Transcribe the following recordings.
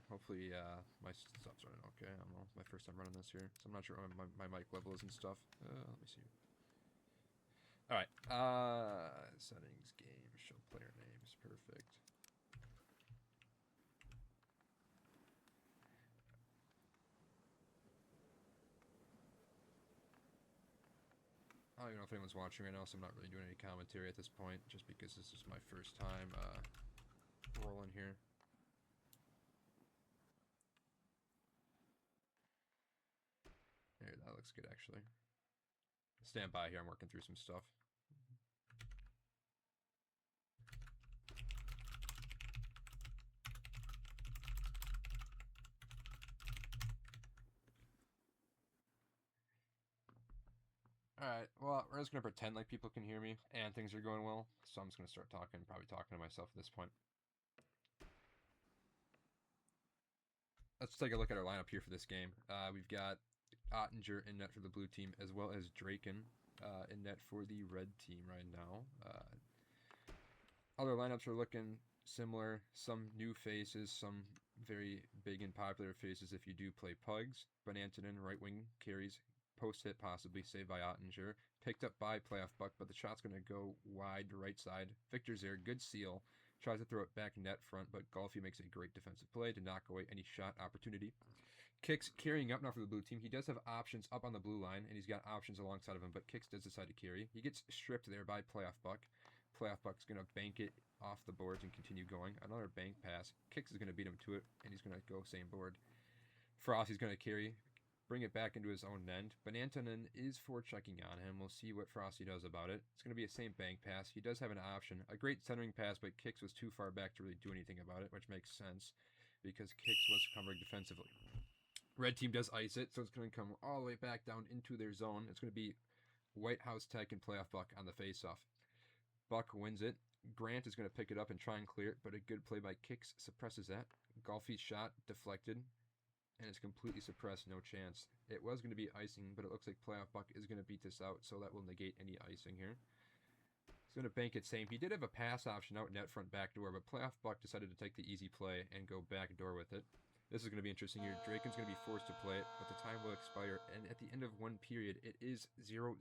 Hopefully, my stuff's running okay. I don't know. It's my first time running this here, so I'm not sure what my mic level is and stuff. Let me see. All right. Settings, game, show player names. Perfect. I don't even know if anyone's watching right now, so I'm not really doing any commentary at this point, just because this is my first time rolling here. There, that looks good, actually. Stand by here, I'm working through some stuff. Alright, well, we're just going to pretend like people can hear me and things are going well, so I'm just going to start talking, probably talking to myself at this point. Let's take a look at our lineup here for this game. We've got Ottinger in net for the blue team, as well as Draken in net for the red team right now. Other lineups are looking similar. Some new faces, some very big and popular faces if you do play Pugs. Bonantonin, right wing, carries post hit, possibly saved by Ottinger. Picked up by Playoff Buck, but the shot's going to go wide to right side. Victor's there, good seal. Tries to throw it back net front, but Golfi makes a great defensive play to knock away any shot opportunity. Kicks carrying up now for the blue team. He does have options up on the blue line, and he's got options alongside of him, but Kicks does decide to carry. He gets stripped there by Playoff Buck. Playoff Buck's going to bank it off the boards and continue going. Another bank pass. Kicks is going to beat him to it, and he's going to go same board. Frosty's going to carry, bring it back into his own end. Bonantonin is forechecking on him. We'll see what Frosty does about it. It's going to be a same bank pass. He does have an option. A great centering pass, but Kicks was too far back to really do anything about it, which makes sense because Kicks was covering defensively. Red team does ice it, so it's going to come all the way back down into their zone. It's going to be White House Tech and Playoff Buck on the face-off. Buck wins it. Grant is going to pick it up and try and clear it, but a good play by Kicks suppresses that. Golfi's shot deflected, and it's completely suppressed, no chance. It was going to be icing, but it looks like Playoff Buck is going to beat this out, so that will negate any icing here. He's going to bank it same. He did have a pass option out net front back door, but Playoff Buck decided to take the easy play and go back door with it. This is going to be interesting here. Draken's going to be forced to play it, but the time will expire, and at the end of one period, it is 0-0.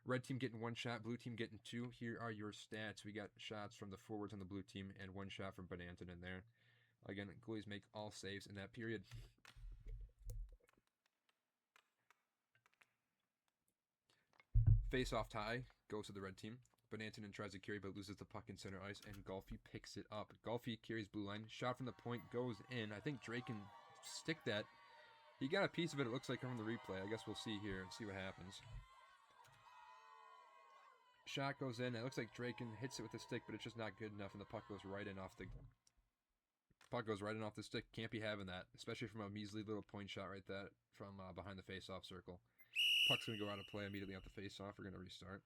Red team getting one shot, blue team getting two. Here are your stats. We got shots from the forwards on the blue team and one shot from Bonanton in there. Again, goalies make all saves in that period. Face-off tie goes to the red team. Bonantonin tries to carry but loses the puck in center ice, and Golfi picks it up. Golfi carries blue line. Shot from the point goes in. I think Drake can stick that. He got a piece of it, it looks like, from the replay. I guess we'll see here and see what happens. Shot goes in. It looks like Draken hits it with the stick, but it's just not good enough, and the puck goes right in off the stick. Can't be having that, especially from a measly little point shot right there from behind the face-off circle. Puck's going to go out of play immediately off the face-off. We're going to restart.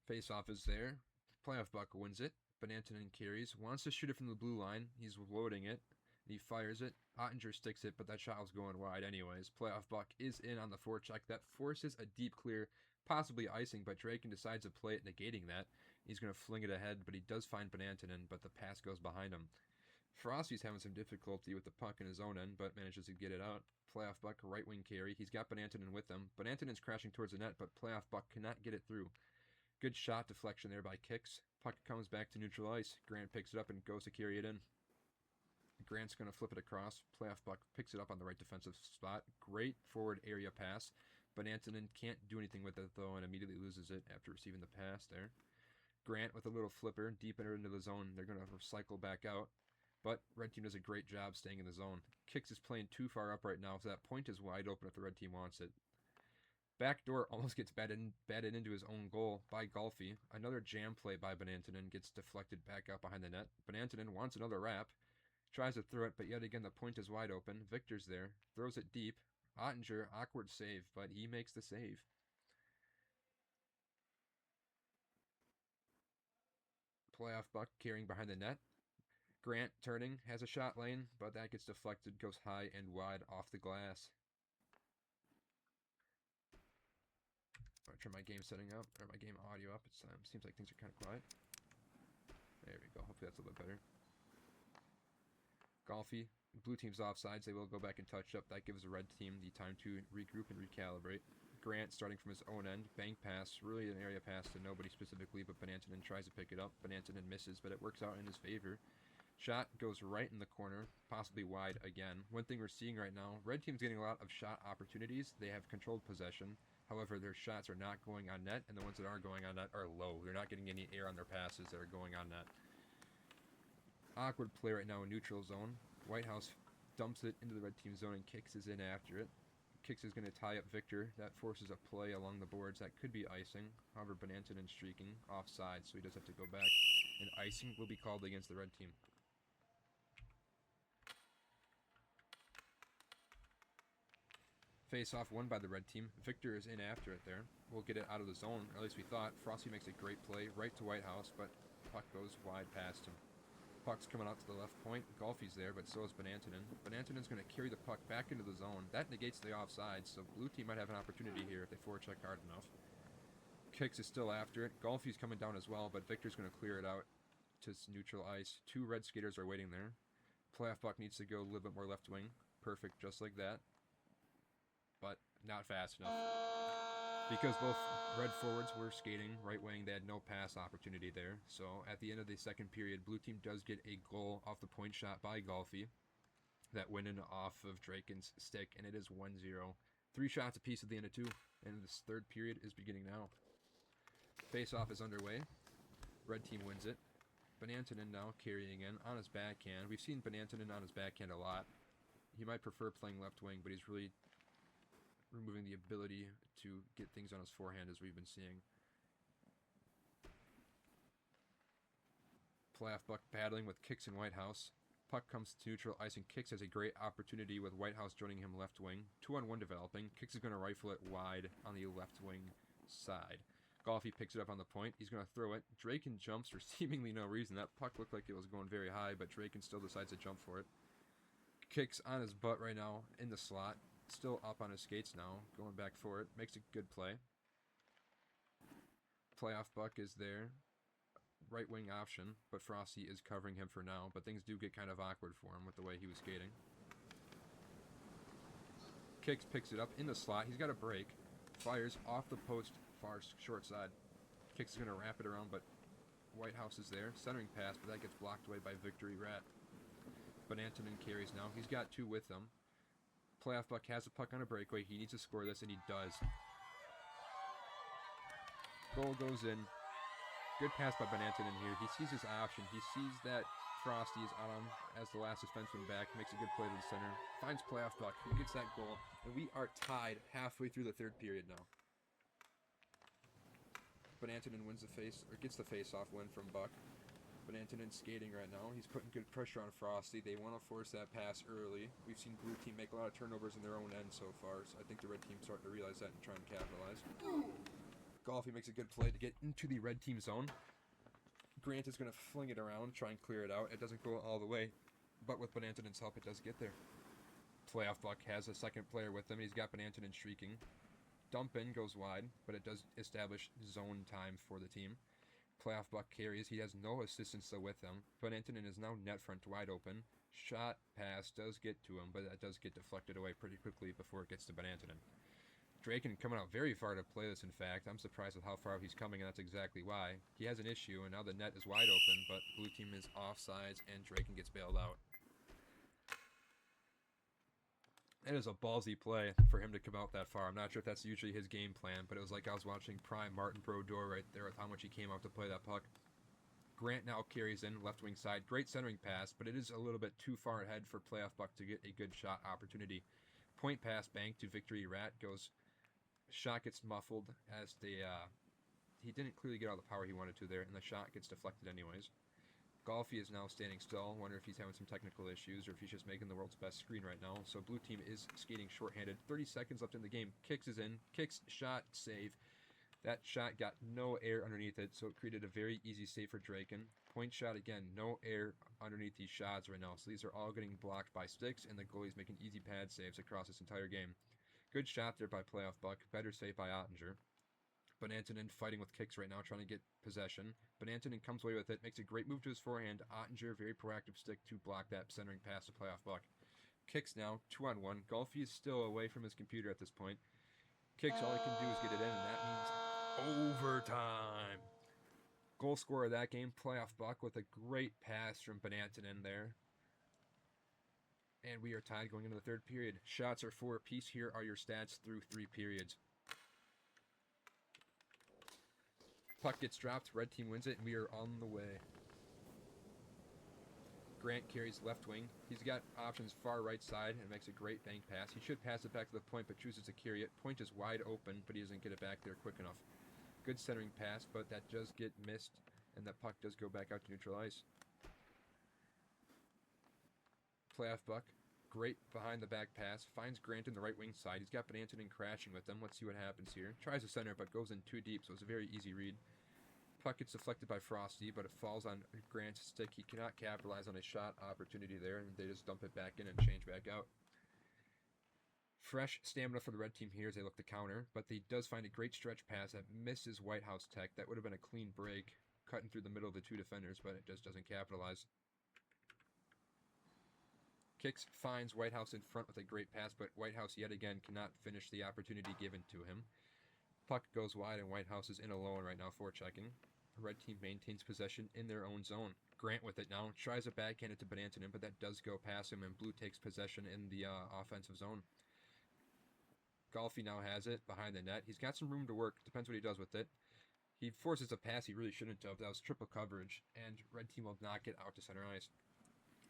Face-off is there. Playoff Buck wins it. Bonantonin carries. Wants to shoot it from the blue line. He's loading it. He fires it. Ottinger sticks it, but that shot was going wide anyways. Playoff Buck is in on the forecheck. That forces a deep clear, possibly icing, but Draken decides to play it, negating that. He's going to fling it ahead, but he does find Bonantonin, but the pass goes behind him. Frosty's having some difficulty with the puck in his own end, but manages to get it out. Playoff Buck, right wing carry. He's got Bonantonin with him. Bonantonin's crashing towards the net, but Playoff Buck cannot get it through. Good shot deflection there by Kicks. Puck comes back to neutral ice. Grant picks it up and goes to carry it in. Grant's going to flip it across. Playoff Buck picks it up on the right defensive spot. Great forward area pass. Bonantonin can't do anything with it, though, and immediately loses it after receiving the pass there. Grant with a little flipper, deeper into the zone. They're going to cycle back out. But red team does a great job staying in the zone. Kicks is playing too far up right now, so that point is wide open if the red team wants it. Backdoor almost gets batted into his own goal by Golfi. Another jam play by Bonantonin gets deflected back out behind the net. Bonantonin wants another wrap. Tries to throw it, but yet again the point is wide open. Victor's there. Throws it deep. Ottinger, awkward save, but he makes the save. Playoff Buck carrying behind the net. Grant turning, has a shot lane, but that gets deflected, goes high and wide off the glass. turn my game setting up, or my game audio up. It seems like things are kind of quiet. There we go. Hopefully that's a little bit better. Golfy. Blue team's offsides. They will go back and touch up. That gives the red team the time to regroup and recalibrate. Grant starting from his own end. Bank pass. Really an area pass to nobody specifically, but Banantonen tries to pick it up. Banantonen misses, but it works out in his favor. Shot goes right in the corner, possibly wide again. One thing we're seeing right now, red team's getting a lot of shot opportunities. They have controlled possession. However, their shots are not going on net, and the ones that are going on net are low. They're not getting any air on their passes that are going on net. Awkward play right now in neutral zone. Whitehouse dumps it into the red team zone and Kicks is in after it. Kicks is going to tie up Victor. That forces a play along the boards. That could be icing. However, Banantonen streaking offside, so he does have to go back. And icing will be called against the red team. Face-off won by the red team. Victor is in after it there. We'll get it out of the zone, or at least we thought. Frosty makes a great play right to Whitehouse, but puck goes wide past him. Puck's coming out to the left point. Golfy's there, but so is Banantonen. Banantonen's going to carry the puck back into the zone. That negates the offside, so blue team might have an opportunity here if they forecheck hard enough. Kicks is still after it. Golfy's coming down as well, but Victor's going to clear it out to neutral ice. Two red skaters are waiting there. Playoff puck needs to go a little bit more left wing. Perfect, just like that. But not fast enough. Because both red forwards were skating right wing, they had no pass opportunity there. So at the end of the second period, blue team does get a goal off the point shot by Golfy. That went in off of Draken's stick, and it is 1-0. 3 shots apiece at the end of 2, and this third period is beginning now. Face-off is underway. Red team wins it. Banantonen now carrying in on his backhand. We've seen Banantonen on his backhand a lot. He might prefer playing left wing, but he's really removing the ability to get things on his forehand, as we've been seeing. Playoff puck battling with Kicks and Whitehouse. Puck comes to neutral ice, and Kicks has a great opportunity with Whitehouse joining him left wing. 2-on-1 developing. Kicks is going to rifle it wide on the left wing side. Golfy picks it up on the point. He's going to throw it. Draken jumps for seemingly no reason. That puck looked like it was going very high, but Draken still decides to jump for it. Kicks on his butt right now in the slot. Still up on his skates now, going back for it. Makes a good play. Playoff puck is there. Right wing option, but Frosty is covering him for now. But things do get kind of awkward for him with the way he was skating. Kicks picks it up in the slot. He's got a break. Fires off the post far short side. Kicks is going to wrap it around, but Whitehouse is there. Centering pass, but that gets blocked away by Victory Rat. Banantonen carries now. He's got 2 with him. Playoff puck has a puck on a breakaway. He needs to score this, and he does. Goal goes in. Good pass by Banantonen here. He sees his option. He sees that Frosty is on him as the last defenseman back. Makes a good play to the center. Finds playoff puck. He gets that goal. And we are tied halfway through the third period now. Banantonen wins the face, or gets the face-off win from Buck. Banantonen skating right now. He's putting good pressure on Frosty. They want to force that pass early. We've seen blue team make a lot of turnovers in their own end so far, so I think the red team's starting to realize that and trying to capitalize. Golfy makes a good play to get into the red team zone. Grant is going to fling it around, try and clear it out. It doesn't go all the way, but with Banantonen's help, it does get there. Playoff Buck has a second player with him. He's got Banantonen streaking. Dump in goes wide, but it does establish zone time for the team. Playoff Buck carries. He has no assistance though with him. Banantonen is now net front wide open. Shot pass does get to him, but that does get deflected away pretty quickly before it gets to Banantonen. Draken coming out very far to play this, in fact. I'm surprised with how far he's coming, and that's exactly why. He has an issue, and now the net is wide open, but blue team is offsides, and Draken gets bailed out. It is a ballsy play for him to come out that far. I'm not sure if that's usually his game plan, but it was like I was watching prime Martin Brodeur right there with how much he came out to play that puck. Grant now carries in left wing side. Great centering pass, but it is a little bit too far ahead for Playoff Buck to get a good shot opportunity. Point pass bank to Victory Rat goes. Shot gets muffled as he didn't clearly get all the power he wanted to there, and the shot gets deflected anyways. Golfy is now standing still. Wonder if he's having some technical issues or if he's just making the world's best screen right now. So blue team is skating shorthanded. 30 seconds left in the game. Kicks is in. Kicks, shot, save. That shot got no air underneath it, so it created a very easy save for Draken. Point shot again, no air underneath these shots right now. So these are all getting blocked by sticks, and the goalie's making easy pad saves across this entire game. Good shot there by Playoff Buck. Better save by Ottinger. Bonantonen fighting with kicks right now, trying to get possession. Bonantonen comes away with it, makes a great move to his forehand. Ottinger, very proactive stick to block that centering pass to playoff Buck. Kicks now, 2-on-1. Golfi is still away from his computer at this point. Kicks, all he can do is get it in, and that means overtime. Goal scorer of that game, playoff Buck, with a great pass from Bonantonen there. And we are tied going into the third period. Shots are 4 apiece. Here are your stats through 3 periods. Puck gets dropped, red team wins it, and we are on the way. Grant carries left wing. He's got options far right side and makes a great bank pass. He should pass it back to the point, but chooses to carry it. Point is wide open, but he doesn't get it back there quick enough. Good centering pass, but that does get missed, and that puck does go back out to neutral ice. Playoff Buck, great behind the back pass, finds Grant in the right wing side. He's got Bonantonen crashing with them. Let's see what happens here. Tries to center, but goes in too deep, so it's a very easy read. Puck gets deflected by Frosty, but it falls on Grant's stick. He cannot capitalize on a shot opportunity there, and they just dump it back in and change back out. Fresh stamina for the red team here as they look to counter, but he does find a great stretch pass that misses White House Tech. That would have been a clean break, cutting through the middle of the 2 defenders, but it just doesn't capitalize. Kicks finds White House in front with a great pass, but White House yet again cannot finish the opportunity given to him. Puck goes wide, and White House is in alone right now, forechecking. The red team maintains possession in their own zone. Grant with it now, tries a backhand it to Bonantonen, but that does go past him, and Blue takes possession in the offensive zone. Golfi now has it behind the net. He's got some room to work. Depends what he does with it. He forces a pass he really shouldn't have. That was triple coverage, and red team will not get out to center ice.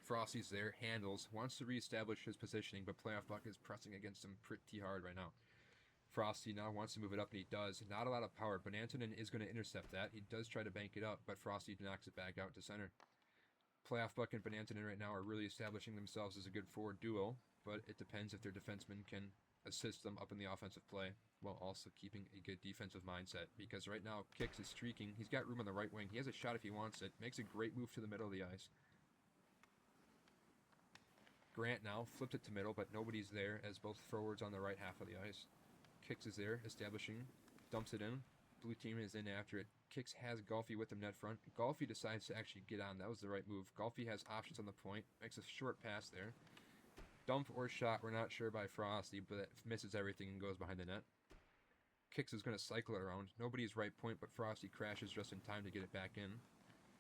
Frosty's there, handles, wants to reestablish his positioning, but playoff Buck is pressing against him pretty hard right now. Frosty now wants to move it up, and he does. Not a lot of power. Bonantonen is going to intercept that. He does try to bank it up, but Frosty knocks it back out to center. Playoff Buck and Bonantonen right now are really establishing themselves as a good forward duo, but it depends if their defensemen can assist them up in the offensive play while also keeping a good defensive mindset, because right now Kicks is streaking. He's got room on the right wing. He has a shot if he wants it. Makes a great move to the middle of the ice. Grant now flipped it to middle, but nobody's there as both forwards on the right half of the ice. Kicks is there, establishing, dumps it in. Blue team is in after it. Kicks has Golfi with him net front. Golfi decides to actually get on. That was the right move. Golfi has options on the point. Makes a short pass there. Dump or shot, we're not sure by Frosty, but it misses everything and goes behind the net. Kicks is going to cycle it around. Nobody's right point, but Frosty crashes just in time to get it back in.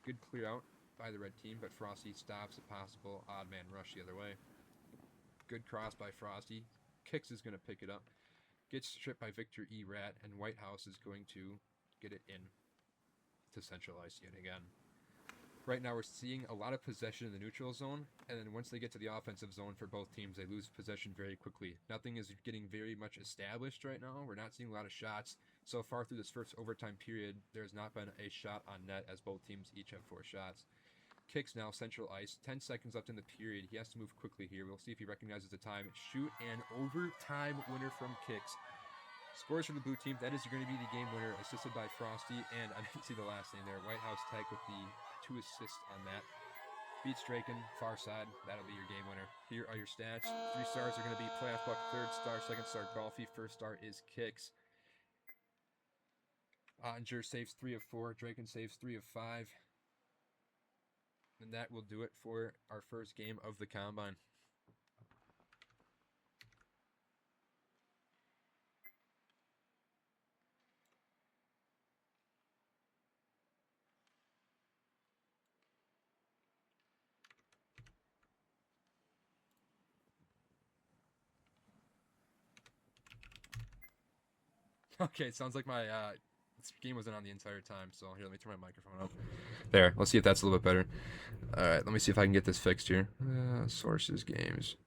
Good clear out by the red team, but Frosty stops a possible odd man rush the other way. Good cross by Frosty. Kicks is going to pick it up. Gets stripped by Victor E. Rat, and White House is going to get it in to central ice yet again. Right now we're seeing a lot of possession in the neutral zone, and then once they get to the offensive zone for both teams, they lose possession very quickly. Nothing is getting very much established right now. We're not seeing a lot of shots. So far through this first overtime period, there's not been a shot on net as both teams each have 4 shots. Kicks now, central ice. 10 seconds left in the period. He has to move quickly here. We'll see if he recognizes the time. Shoot, and overtime winner from Kicks. Scores for the blue team. That is going to be the game winner, assisted by Frosty, and I didn't see the last name there. White House Tech with the 2 assists on that. Beats Draken, far side. That'll be your game winner. Here are your stats. 3 stars are going to be Playoff Buck, 3rd star, 2nd star Golfi, 1st star is Kicks. Ottinger saves 3 of 4. Draken saves 3 of 5. And that will do it for our first game of the Combine. Okay, it sounds like my this game wasn't on the entire time, so here, let me turn my microphone up. There, let's see if that's a little bit better. Alright, let me see if I can get this fixed here. Sources, games.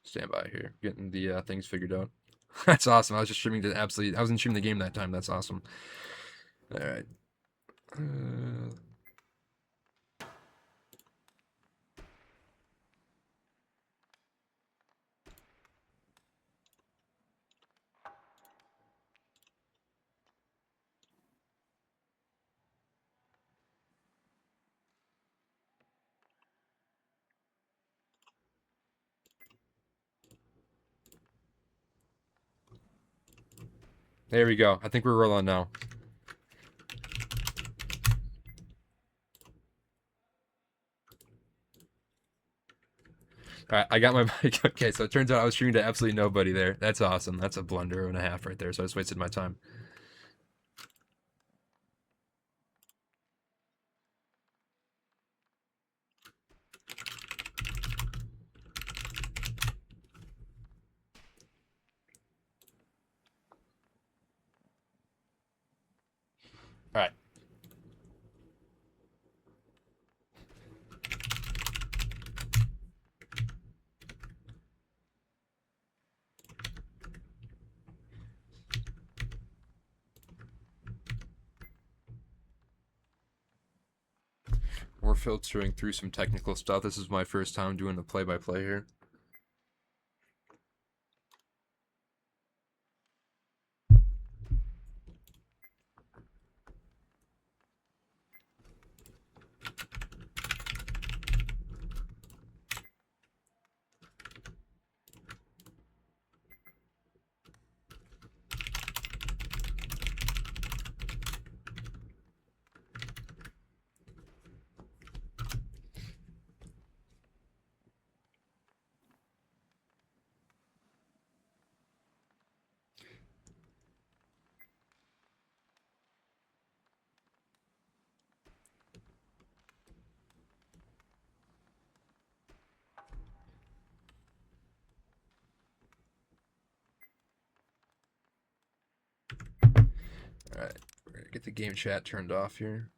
Stand by here, getting the things figured out. That's awesome. I was just streaming I wasn't streaming the game that time. That's awesome. Alright. There we go. I think we're rolling now. All right, I got my mic. Okay, so it turns out I was streaming to absolutely nobody there. That's awesome. That's a blunder and a half right there. So I just wasted my time. All right. We're filtering through some technical stuff. This is my first time doing the play-by-play here. All right, we're gonna get the game chat turned off here.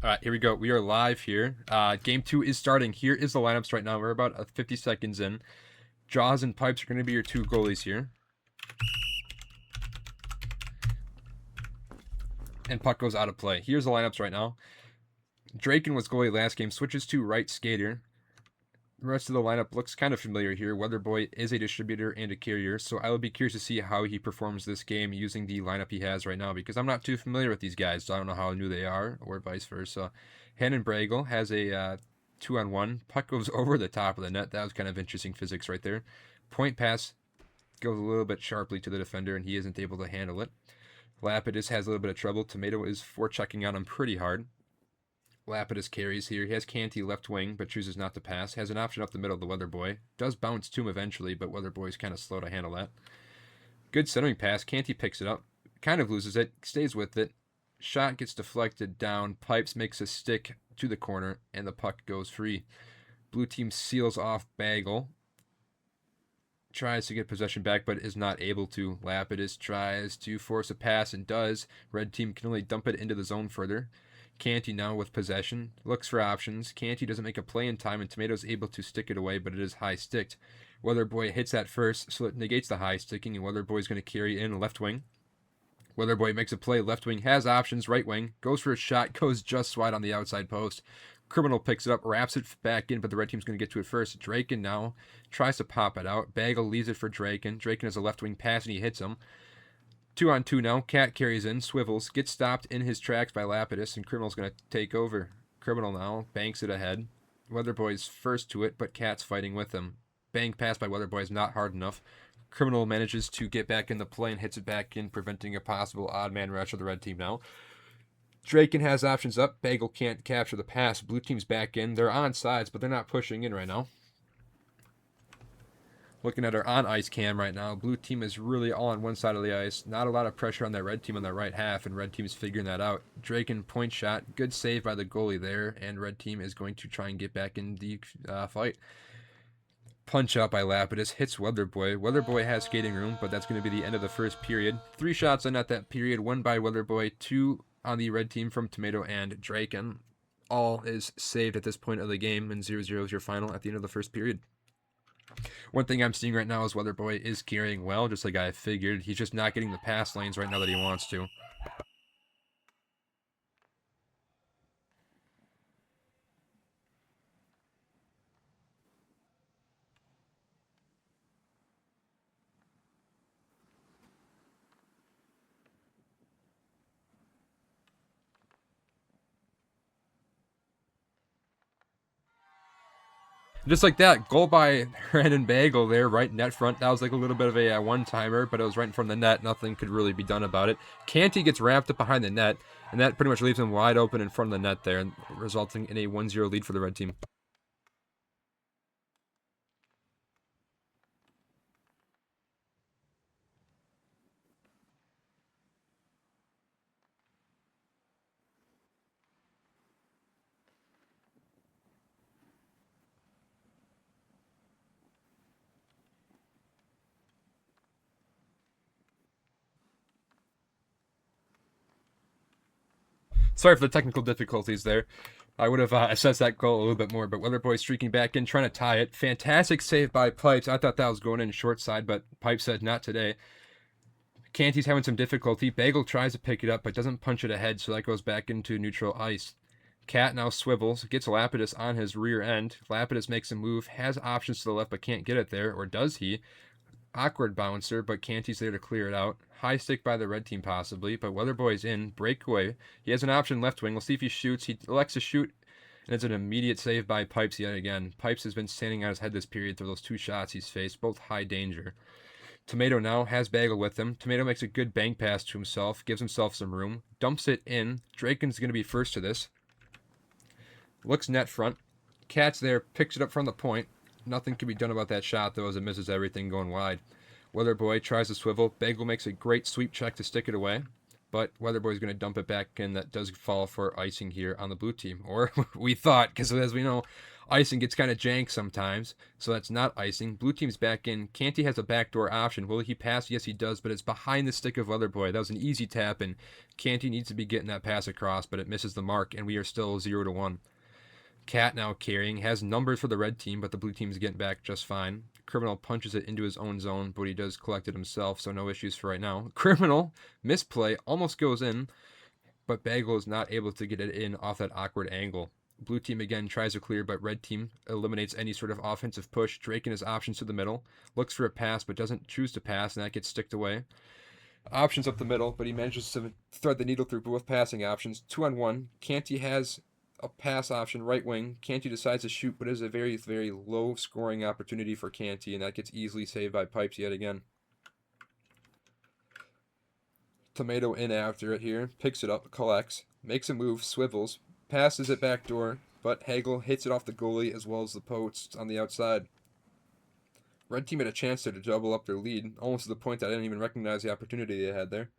All right, here we go. We are live here. Game 2 is starting. Here is the lineups right now. We're about 50 seconds in. Jaws and Pipes are going to be your two goalies here. And puck goes out of play. Here's the lineups right now. Draken was goalie last game. Switches to right skater. The rest of the lineup looks kind of familiar here. Weatherboy is a distributor and a carrier, so I will be curious to see how he performs this game using the lineup he has right now, because I'm not too familiar with these guys, so I don't know how new they are, or vice versa. Hannon Bragel has a 2-on-1. Puck goes over the top of the net. That was kind of interesting physics right there. Point pass goes a little bit sharply to the defender, and he isn't able to handle it. Lapidus has a little bit of trouble. Tomato is forechecking on him pretty hard. Lapidus carries here. He has Canty left wing, but chooses not to pass. Has an option up the middle of the Weatherboy. Does bounce to him eventually, but Weatherboy's kind of slow to handle that. Good centering pass. Canty picks it up. Kind of loses it. Stays with it. Shot gets deflected down. Pipes makes a stick to the corner, and the puck goes free. Blue team seals off Bagel. Tries to get possession back, but is not able to. Lapidus tries to force a pass and does. Red team can only dump it into the zone further. Canty now with possession, looks for options. Canty doesn't make a play in time, and Tomato's able to stick it away, but it is high sticked. Weatherboy hits that first, so it negates the high sticking, and Weatherboy's going to carry in left wing. Weatherboy makes a play, left wing, has options, right wing, goes for a shot, goes just wide on the outside post. Criminal picks it up, wraps it back in, but the red team's going to get to it first. Draken now tries to pop it out. Bagel leaves it for Draken. Draken has a left wing pass, and he hits him. 2-on-2 now. Cat carries in, swivels, gets stopped in his tracks by Lapidus, and Criminal's going to take over. Criminal now banks it ahead. Weatherboy's first to it, but Cat's fighting with him. Bang pass by Weatherboy is not hard enough. Criminal manages to get back in the play and hits it back in, preventing a possible odd man rush of the red team now. Draken has options up. Bagel can't capture the pass. Blue team's back in. They're on sides, but they're not pushing in right now. Looking at our on-ice cam right now, blue team is really all on one side of the ice. Not a lot of pressure on that red team on that right half, and red team is figuring that out. Draken point shot. Good save by the goalie there, and red team is going to try and get back in the fight. Punch out by Lapidus. Hits Weatherboy. Weatherboy has skating room, but that's going to be the end of the first period. 3 shots in at that period. 1 by Weatherboy. 2 on the red team from Tomato and Draken. All is saved at this point of the game, and 0-0 is your final at the end of the first period. One thing I'm seeing right now is Weatherboy is carrying well, just like I figured. He's just not getting the pass lanes right now that he wants to. Just like that, goal by Brandon Bagel there, right net front. That was like a little bit of a one-timer, but it was right in front of the net. Nothing could really be done about it. Canty gets wrapped up behind the net, and that pretty much leaves him wide open in front of the net there, resulting in a 1-0 lead for the red team. Sorry for the technical difficulties there. I would have assessed that goal a little bit more, but Weatherboy streaking back in, trying to tie it. Fantastic save by Pipes. I thought that was going in short side, but Pipes said not today. Canty's having some difficulty. Bagel tries to pick it up, but doesn't punch it ahead, so that goes back into neutral ice. Cat now swivels, gets Lapidus on his rear end. Lapidus makes a move, has options to the left, but can't get it there, or does he? Awkward bouncer, but Canty's there to clear it out. High stick by the red team possibly, but Weatherboy's in. Breakaway. He has an option left wing. We'll see if he shoots. He elects to shoot, and it's an immediate save by Pipes yet again. Pipes has been standing on his head this period through those 2 shots he's faced, both high danger. Tomato now has Bagel with him. Tomato makes a good bank pass to himself, gives himself some room, dumps it in. Draken's going to be first to this. Looks net front. Cat's there, picks it up from the point. Nothing can be done about that shot, though, as it misses everything going wide. Weatherboy tries to swivel. Bagel makes a great sweep check to stick it away, but Weatherboy's going to dump it back in. That does fall for icing here on the blue team, or we thought, because as we know, Icing gets kind of jank sometimes, so that's not icing. Blue team's back in. Canty has a backdoor option. Will he pass? Yes, he does, but it's behind the stick of Leatherboy. That was an easy tap, and Canty needs to be getting that pass across, but it misses the mark, and we are still 0-1. Cat now carrying, has numbers for the red team, but the blue team's getting back just fine. Criminal punches it into his own zone, but he does collect it himself, so no issues for right now. Criminal, misplay, almost goes in, but Bagel is not able to get it in off that awkward angle. Blue team again tries to clear, but red team eliminates any sort of offensive push. Drake and his options to the middle, looks for a pass, but doesn't choose to pass, and that gets sticked away. Options up the middle, but he manages to thread the needle through both passing options. 2-on-1. Canty has a pass option, right wing. Canty decides to shoot, but it is a very, very low scoring opportunity for Canty, and that gets easily saved by Pipes yet again. Tomato in after it here, picks it up, collects, makes a move, swivels, passes it back door, but Hagel hits it off the goalie as well as the post on the outside. Red team had a chance there to double up their lead, almost to the point that I didn't even recognize the opportunity they had there.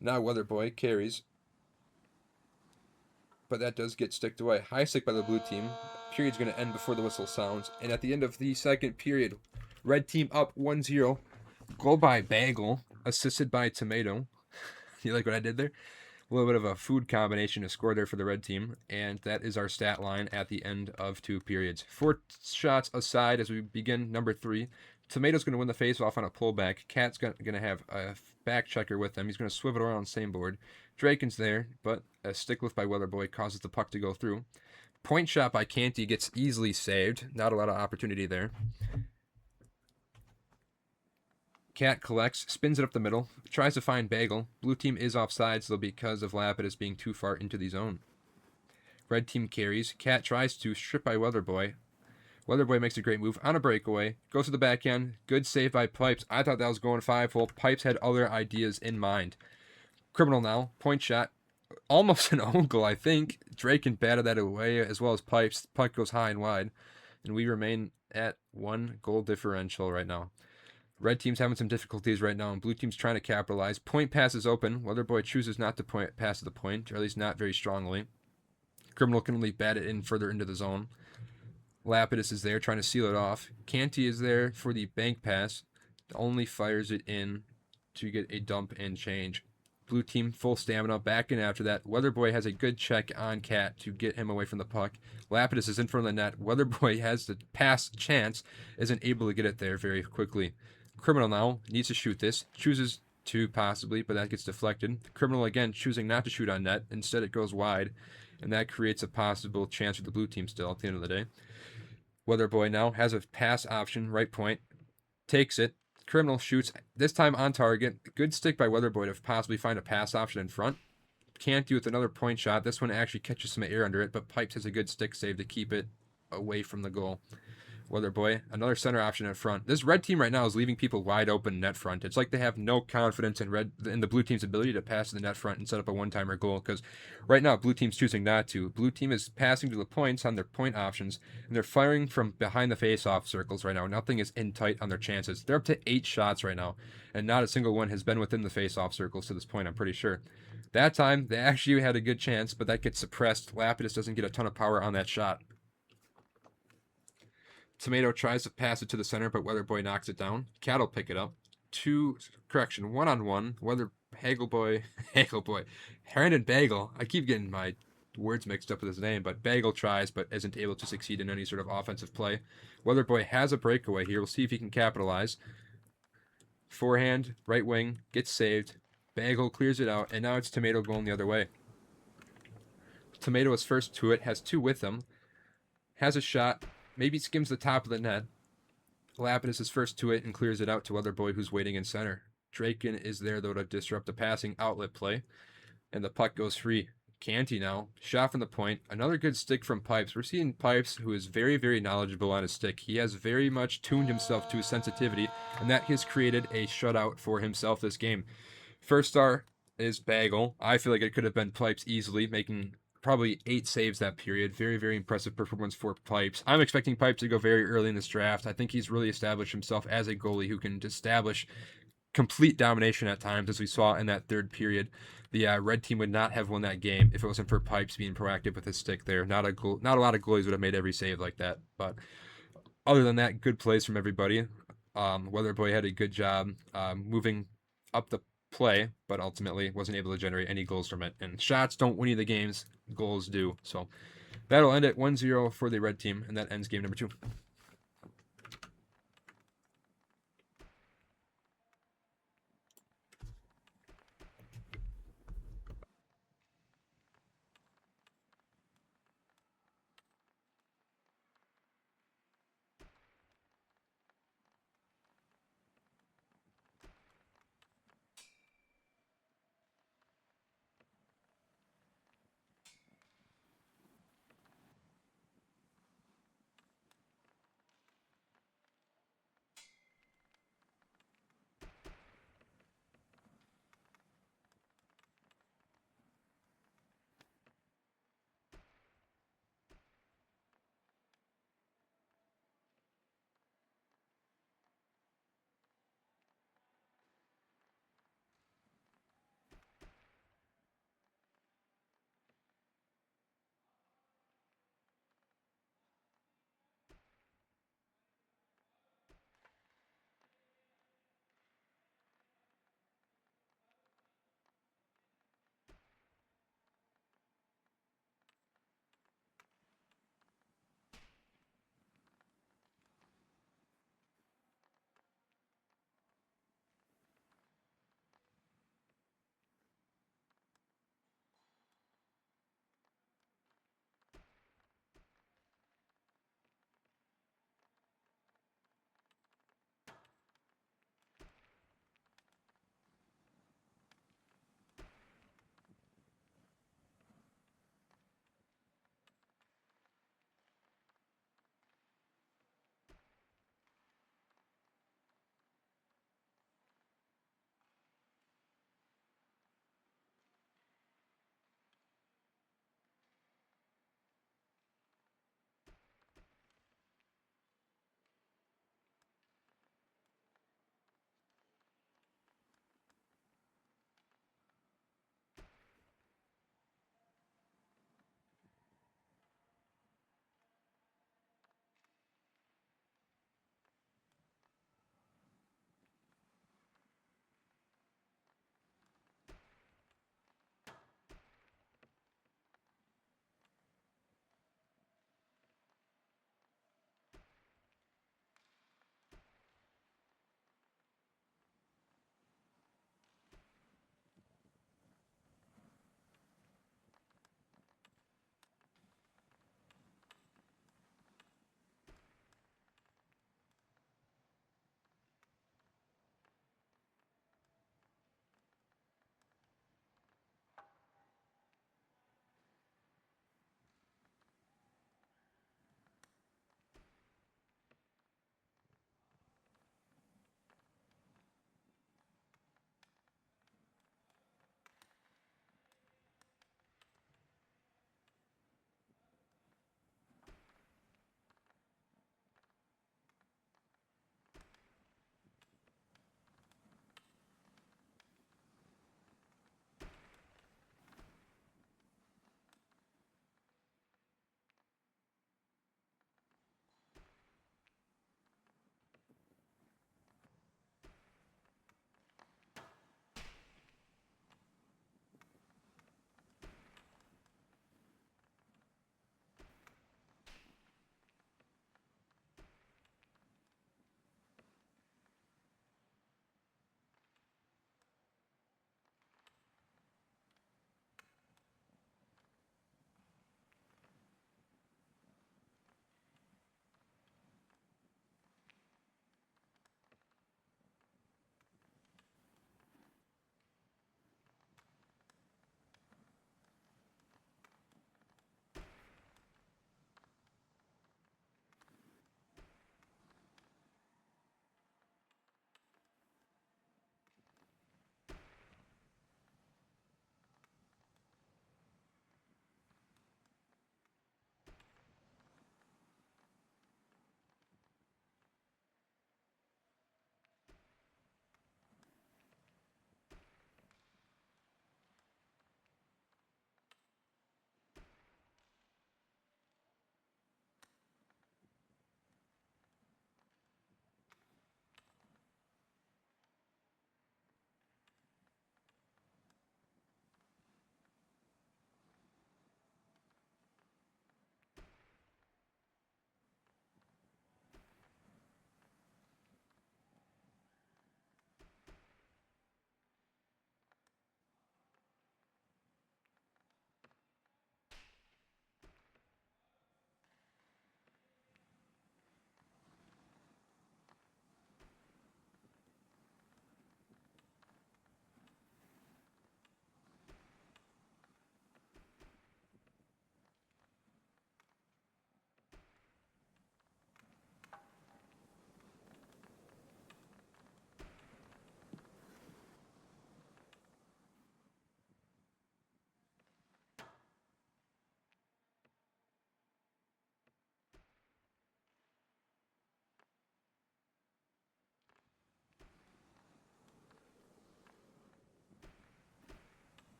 Now Weatherboy carries, but that does get sticked away. High stick by the blue team. Period's going to end before the whistle sounds, and at the end of the second period, red team up 1-0. Goal by Bagel, assisted by Tomato. You like what I did there? A little bit of a food combination to score there for the red team, and that is our stat line at the end of 2 periods. 4 shots aside as we begin number 3. Tomato's going to win the face-off on a pullback. Cat's going to have a back checker with him. He's going to swivel around on the same board. Draken's there, but a stick lift by Weatherboy causes the puck to go through. Point shot by Canty gets easily saved. Not a lot of opportunity there. Cat collects, spins it up the middle, tries to find Bagel. Blue team is offsides, though, because of Lapidus being too far into the zone. Red team carries. Cat tries to strip by Weatherboy. Weatherboy makes a great move on a breakaway. Goes to the backhand. Good save by Pipes. I thought that was going 5-hole. Pipes had other ideas in mind. Criminal now. Point shot. Almost an own goal, I think. Draken batted that away as well as Pipes. Puck goes high and wide. And we remain at 1 goal differential right now. Red team's having some difficulties right now, and blue team's trying to capitalize. Point pass is open. Weatherboy chooses not to pass to the point, or at least not very strongly. Criminal can only bat it in further into the zone. Lapidus is there trying to seal it off. Canty is there for the bank pass. Only fires it in to get a dump and change. Blue team full stamina, back in after that. Weatherboy has a good check on Cat to get him away from the puck. Lapidus is in front of the net. Weatherboy has the pass chance, isn't able to get it there very quickly. Criminal now needs to shoot this. Chooses to possibly, but that gets deflected. Criminal again choosing not to shoot on net. Instead it goes wide, and that creates a possible chance for the blue team still at the end of the day. Weatherboy now has a pass option, right point. Takes it. Criminal shoots, this time on target. Good stick by Weatherboy to possibly find a pass option in front. Can't do with another point shot. This one actually catches some air under it, but Pipes has a good stick save to keep it away from the goal. Weatherboy, another center option in front. This red team right now is leaving people wide open net front. It's like they have no confidence in the blue team's ability to pass to the net front and set up a one-timer goal, because right now blue team's choosing not to. Blue team is passing to the points on their point options, and they're firing from behind the face-off circles right now. Nothing is in tight on their chances. They're up to 8 shots right now, and not a single one has been within the face-off circles to this point, I'm pretty sure. That time, they actually had a good chance, but that gets suppressed. Lapidus doesn't get a ton of power on that shot. Tomato tries to pass it to the center, but Weatherboy knocks it down. Cat'll pick it up. 1-on-1. Hagelboy. Herndon Bagel. I keep getting my words mixed up with his name, but Bagel tries, but isn't able to succeed in any sort of offensive play. Weatherboy has a breakaway here. We'll see if he can capitalize. Forehand, right wing, gets saved. Bagel clears it out, and now it's Tomato going the other way. Tomato is first to it, has 2 with him. Has a shot. Maybe skims the top of the net. Lapidus is first to it and clears it out to Weatherboy, who's waiting in center. Draken is there, though, to disrupt the passing outlet play. And the puck goes free. Canty now. Shot from the point. Another good stick from Pipes. We're seeing Pipes, who is very, very knowledgeable on his stick. He has very much tuned himself to his sensitivity, and that has created a shutout for himself this game. First star is Bagel. I feel like it could have been Pipes easily, making probably 8 saves that period. Very, very impressive performance for Pipes. I'm expecting Pipes to go very early in this draft. I think he's really established himself as a goalie who can establish complete domination at times, as we saw in that third period. The red team would not have won that game if it wasn't for Pipes being proactive with his stick there. Not a lot of goalies would have made every save like that. But other than that, good plays from everybody. Weatherboy had a good job moving up the play, but ultimately wasn't able to generate any goals from it. And shots don't win you the games, goals do. So that'll end it 1-0 for the red team, and that ends game number 2.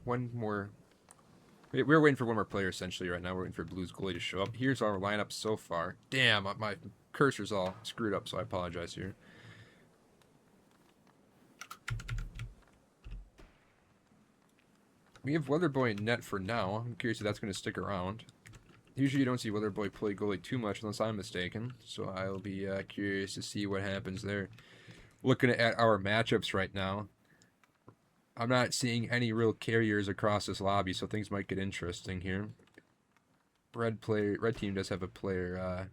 one more. We're waiting for one more player essentially right now. We're waiting for Blues goalie to show up. Here's our lineup so far. Damn, my cursor's all screwed up, so I apologize here. We have Weatherboy in net for now. I'm curious if that's going to stick around. Usually you don't see Weatherboy play goalie too much unless I'm mistaken, so I'll be curious to see what happens there. Looking at our matchups right now, I'm not seeing any real carriers across this lobby, so things might get interesting here. Red team does have a player.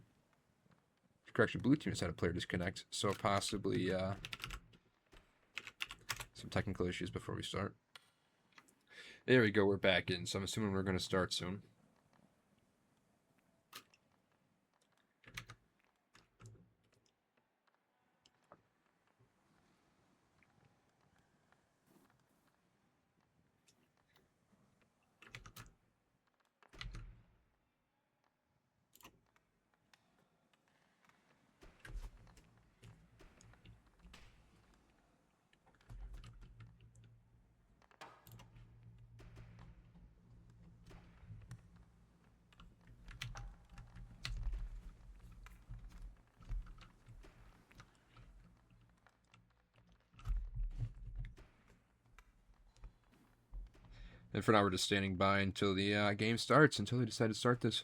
Correction, blue team has had a player disconnect, so possibly some technical issues before we start. There we go, we're back in, so I'm assuming we're going to start soon. And for now, we're just standing by until the game starts, until they decide to start this.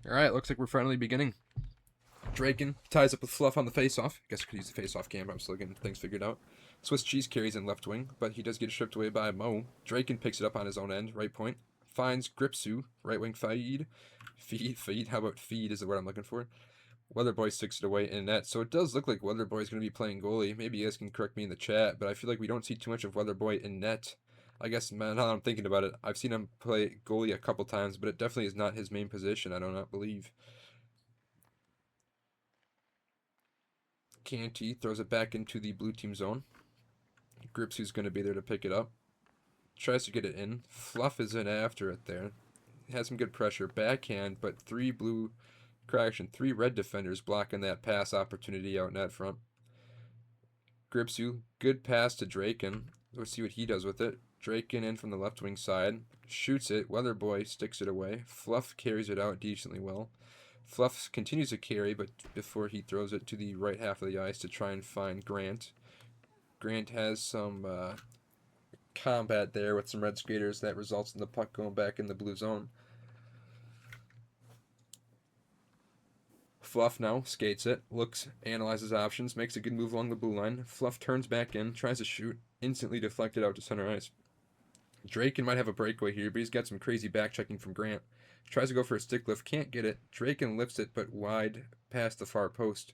All right, looks like we're finally beginning. Draken ties up with Fluff on the face-off. I guess I could use the face-off cam, but I'm still getting things figured out. Swiss Cheese carries in left wing, but he does get stripped away by Mo. Draken picks it up on his own end, right point. Finds Gripsu, right wing feed. Feed? How about feed is the word I'm looking for. Weatherboy sticks it away in net. So it does look like Weatherboy is going to be playing goalie. Maybe you guys can correct me in the chat, but I feel like we don't see too much of Weatherboy in net. I guess, man, now that I'm thinking about it, I've seen him play goalie a couple times, but it definitely is not his main position, I do not believe. Canty throws it back into the blue team zone. Grips who's going to be there to pick it up. Tries to get it in. Fluff is in after it there. Has some good pressure. Backhand, but three red defenders blocking that pass opportunity out net front. Gripsu, good pass to Draken. Let's see what he does with it. Draken in from the left wing side. Shoots it. Weatherboy sticks it away. Fluff carries it out decently well. Fluff continues to carry, but before he throws it to the right half of the ice to try and find Grant. Grant has some combat there with some red skaters that results in the puck going back in the blue zone. Fluff now skates it, looks, analyzes options, makes a good move along the blue line. Fluff turns back in, tries to shoot, instantly deflected out to center ice. Draken might have a breakaway here, but he's got some crazy back checking from Grant. Tries to go for a stick lift, can't get it. Draken lifts it, but wide past the far post.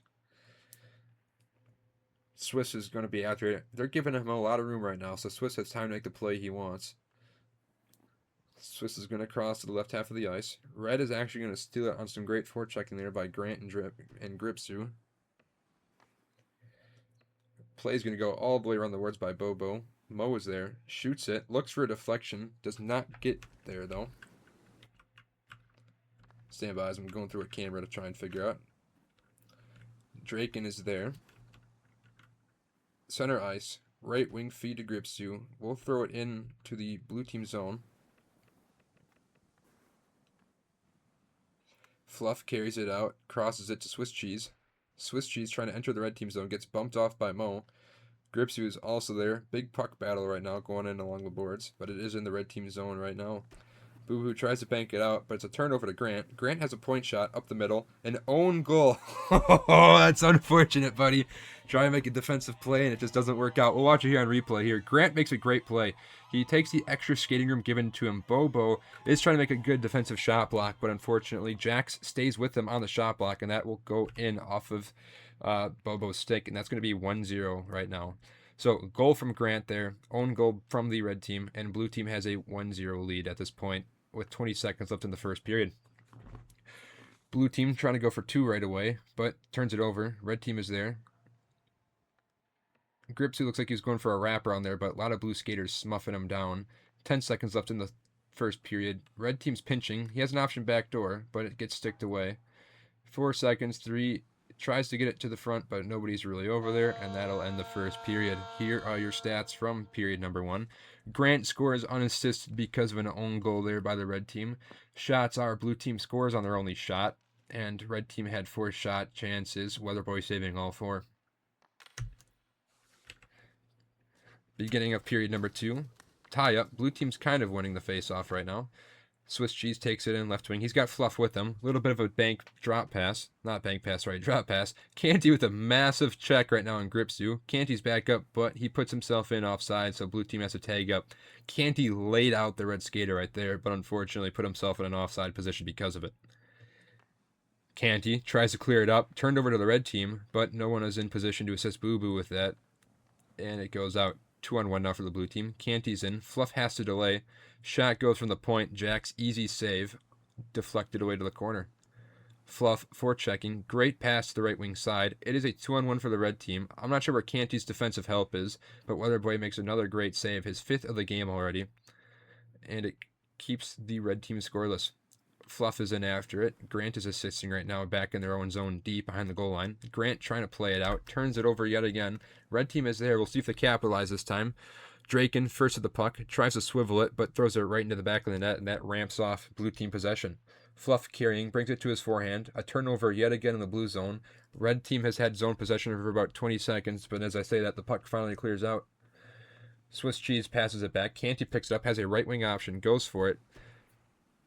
Swiss is going to be after it. They're giving him a lot of room right now, so Swiss has time to make the play he wants. Swiss is going to cross to the left half of the ice. Red is actually going to steal it on some great forechecking there by Grant and Gripsu. Play is going to go all the way around the words by Bobo. Mo is there, shoots it, looks for a deflection, does not get there though. Stand by as I'm going through a camera to try and figure out. Draken is there. Center ice, right wing feed to Gripsu. We'll throw it in to the blue team zone. Fluff carries it out, crosses it to Swiss Cheese. Swiss Cheese trying to enter the red team zone, gets bumped off by Mo. Gripsu is also there. Big puck battle right now going in along the boards, but it is in the red team zone right now. Boo Boo tries to bank it out, but it's a turnover to Grant. Grant has a point shot up the middle. An own goal. Oh, that's unfortunate, buddy. Try and make a defensive play, and it just doesn't work out. We'll watch it here on replay here. Grant makes a great play. He takes the extra skating room given to him. Bobo is trying to make a good defensive shot block, but unfortunately, Jax stays with him on the shot block, and that will go in off of Bobo's stick, and that's going to be 1-0 right now. So, goal from Grant there, own goal from the red team, and blue team has a 1-0 lead at this point with 20 seconds left in the first period. Blue team trying to go for 2 right away, but turns it over. Red team is there. Gripsy looks like he's going for a wrap-around there, but a lot of blue skaters smuffing him down. 10 seconds left in the first period. Red team's pinching. He has an option back door, but it gets sticked away. 4 seconds, 3... tries to get it to the front, but nobody's really over there, and that'll end the first period. Here are your stats from period number 1. Grant scores unassisted because of an own goal there by the red team. Shots are blue team scores on their only shot, and red team had 4 shot chances, Weatherboy saving all 4. Beginning of period number 2. Tie up. Blue team's kind of winning the face-off right now. Swiss Cheese takes it in left wing. He's got Fluff with him. A little bit of a drop pass. Drop pass. Canty with a massive check right now on Gripsu. Canty's back up, but he puts himself in offside, so blue team has to tag up. Canty laid out the red skater right there, but unfortunately put himself in an offside position because of it. Canty tries to clear it up, turned over to the red team, but no one is in position to assist Boo Boo with that, and it goes out. 2-on-1 now for the blue team. Canty's in. Fluff has to delay. Shot goes from the point. Jack's easy save. Deflected away to the corner. Fluff forechecking. Great pass to the right wing side. It is a 2-on-1 for the red team. I'm not sure where Canty's defensive help is, but Weatherboy makes another great save. His 5th of the game already. And it keeps the red team scoreless. Fluff is in after it. Grant is assisting right now back in their own zone deep behind the goal line. Grant trying to play it out. Turns it over yet again. Red team is there. We'll see if they capitalize this time. Draken, first of the puck, tries to swivel it, but throws it right into the back of the net, and that ramps off blue team possession. Fluff carrying, brings it to his forehand. A turnover yet again in the blue zone. Red team has had zone possession for about 20 seconds, but as I say that, the puck finally clears out. Swiss Cheese passes it back. Canty picks it up, has a right wing option, goes for it.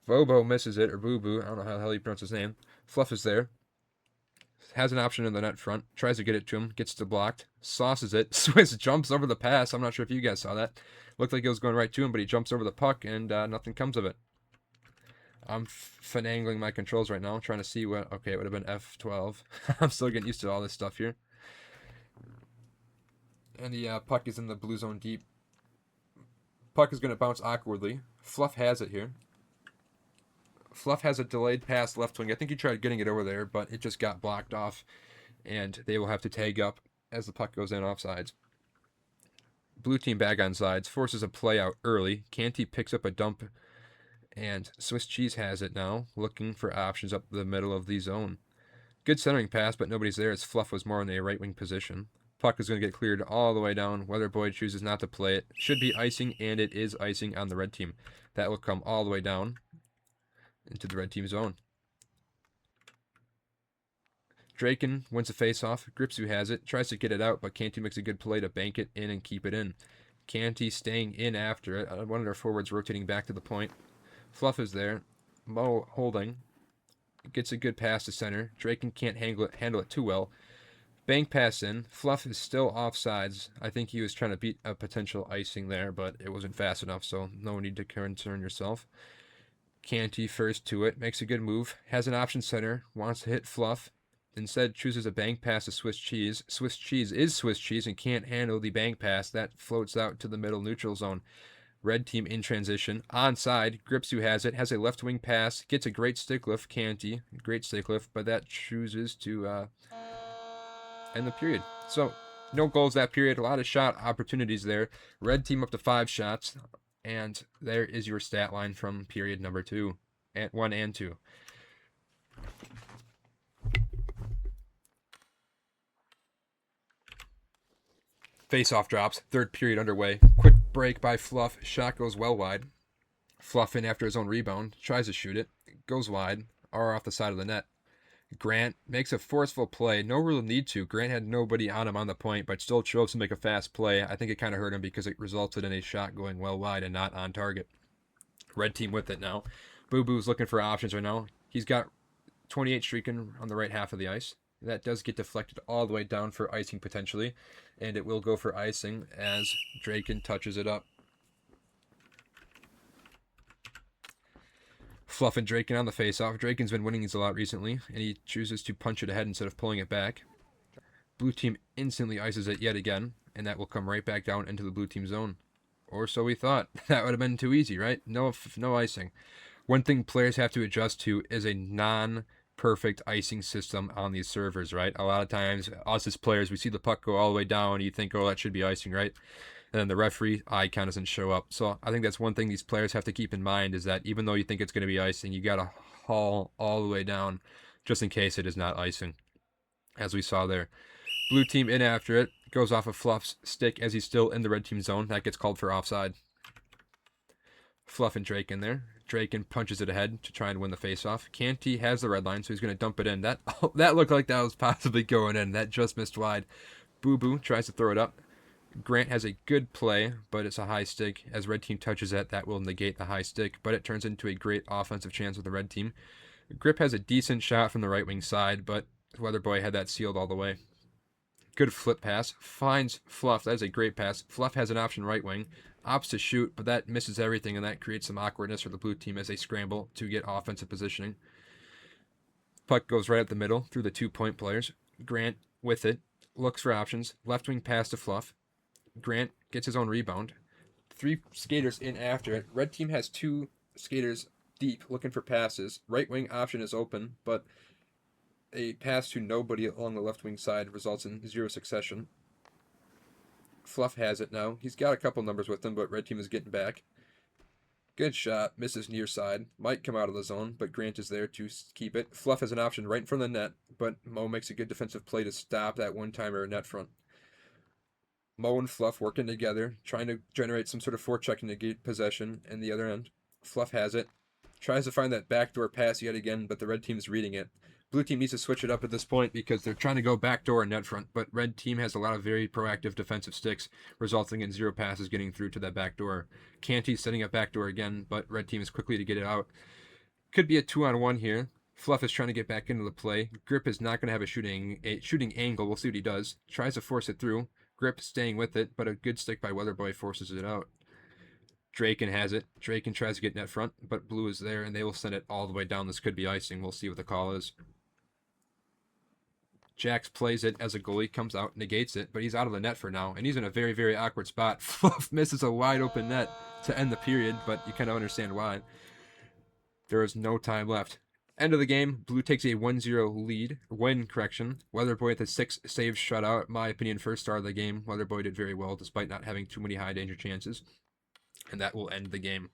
Bobo misses it, or Boo Boo, I don't know how the hell he pronounced his name. Fluff is there. Has an option in the net front. Tries to get it to him. Gets it blocked. Sauces it. Swiss jumps over the pass. I'm not sure if you guys saw that. Looked like it was going right to him, but he jumps over the puck, and nothing comes of it. I'm finagling my controls right now, trying to see what... Okay, it would have been F12. I'm still getting used to all this stuff here. And the puck is in the blue zone deep. Puck is going to bounce awkwardly. Fluff has it here. Fluff has a delayed pass left wing. I think he tried getting it over there, but it just got blocked off, and they will have to tag up as the puck goes in offsides. Blue team back on sides, forces a play out early. Canty picks up a dump, and Swiss Cheese has it now, looking for options up the middle of the zone. Good centering pass, but nobody's there as Fluff was more in a right wing position. Puck is going to get cleared all the way down. Weatherboy chooses not to play it. Should be icing, and it is icing on the red team. That will come all the way down into the red team zone. Draken wins a face-off. Gripsu has it. Tries to get it out, but Canty makes a good play to bank it in and keep it in. Canty staying in after it. One of their forwards rotating back to the point. Fluff is there. Mo holding. Gets a good pass to center. Draken can't handle it too well. Bank pass in. Fluff is still offsides. I think he was trying to beat a potential icing there, but it wasn't fast enough, so no need to concern yourself. Canty first to it, makes a good move, has an option center, wants to hit Fluff. instead chooses a bank pass to Swiss cheese. Swiss cheese is Swiss cheese and can't handle the bank pass. That floats out to the middle neutral zone. Red team in transition. Onside, Grips who has it, has a left wing pass, gets a great stick lift, Canty, great stick lift, but that chooses to end the period. So, no goals that period, a lot of shot opportunities there. Red team up to 5 shots, and there is your stat line from period number 2, and 1 and 2. Face-off drops, third period underway. Quick break by Fluff, shot goes well wide. Fluff in after his own rebound, tries to shoot it, goes wide, or off the side of the net. Grant makes a forceful play, no real need to. Grant had nobody on him on the point, but still chose to make a fast play. I think it kind of hurt him because it resulted in a shot going well wide and not on target. Red team with it now. Boo Boo's looking for options right now. He's got 28 streaking on the right half of the ice. That does get deflected all the way down for icing potentially, and it will go for icing as Draken touches it up. Fluff and Draken on the face-off. Draken's been winning these a lot recently, and he chooses to punch it ahead instead of pulling it back. Blue team instantly ices it yet again, and that will come right back down into the blue team zone. Or so we thought. That would have been too easy, right? No icing. One thing players have to adjust to is a non-perfect icing system on these servers, right? A lot of times, us as players, we see the puck go all the way down, and you think, oh, that should be icing, right? And then the referee icon doesn't show up. So I think that's one thing these players have to keep in mind is that even though you think it's going to be icing, you got to haul all the way down just in case it is not icing, as we saw there. Blue team in after it, goes off of Fluff's stick as he's still in the red team zone. That gets called for offside. Fluff and Draken there. Draken punches it ahead to try and win the faceoff. Canty has the red line, so he's going to dump it in. That looked like that was possibly going in. That just missed wide. Boo Boo tries to throw it up. Grant has a good play, but it's a high stick. As red team touches it, that will negate the high stick, but it turns into a great offensive chance with the red team. Grip has a decent shot from the right wing side, but Weatherboy had that sealed all the way. Good flip pass. Finds Fluff. That is a great pass. Fluff has an option right wing. Opts to shoot, but that misses everything, and that creates some awkwardness for the blue team as they scramble to get offensive positioning. Puck goes right up the middle through the 2-point players. Grant with it. Looks for options. Left wing pass to Fluff. Grant gets his own rebound. 3 skaters in after it. Red team has 2 skaters deep looking for passes. Right wing option is open, but a pass to nobody along the left wing side results in 0 succession. Fluff has it now. He's got a couple numbers with him, but red team is getting back. Good shot. Misses near side. Might come out of the zone, but Grant is there to keep it. Fluff has an option right in front of the net, but Mo makes a good defensive play to stop that one-timer net front. Mo and Fluff working together, trying to generate some sort of forecheck and negate possession in the other end. Fluff has it. Tries to find that backdoor pass yet again, but the red team is reading it. Blue team needs to switch it up at this point because they're trying to go backdoor and net front, but red team has a lot of very proactive defensive sticks, resulting in 0 passes getting through to that backdoor. Canty's setting up backdoor again, but red team is quickly to get it out. Could be a 2-on-1 here. Fluff is trying to get back into the play. Grip is not going to have a shooting angle. We'll see what he does. Tries to force it through. Grip staying with it, but a good stick by Weatherboy forces it out. Draken has it. Draken tries to get net front, but blue is there, and they will send it all the way down. This could be icing. We'll see what the call is. Jax plays it as a goalie, comes out, negates it, but he's out of the net for now, and he's in a very, very awkward spot. Fluff misses a wide open net to end the period, but you kind of understand why. There is no time left. End of the game, blue takes a 1-0 lead, correction. Weatherboy with a 6 saves shutout. My opinion, first star of the game. Weatherboy did very well despite not having too many high danger chances. And that will end the game.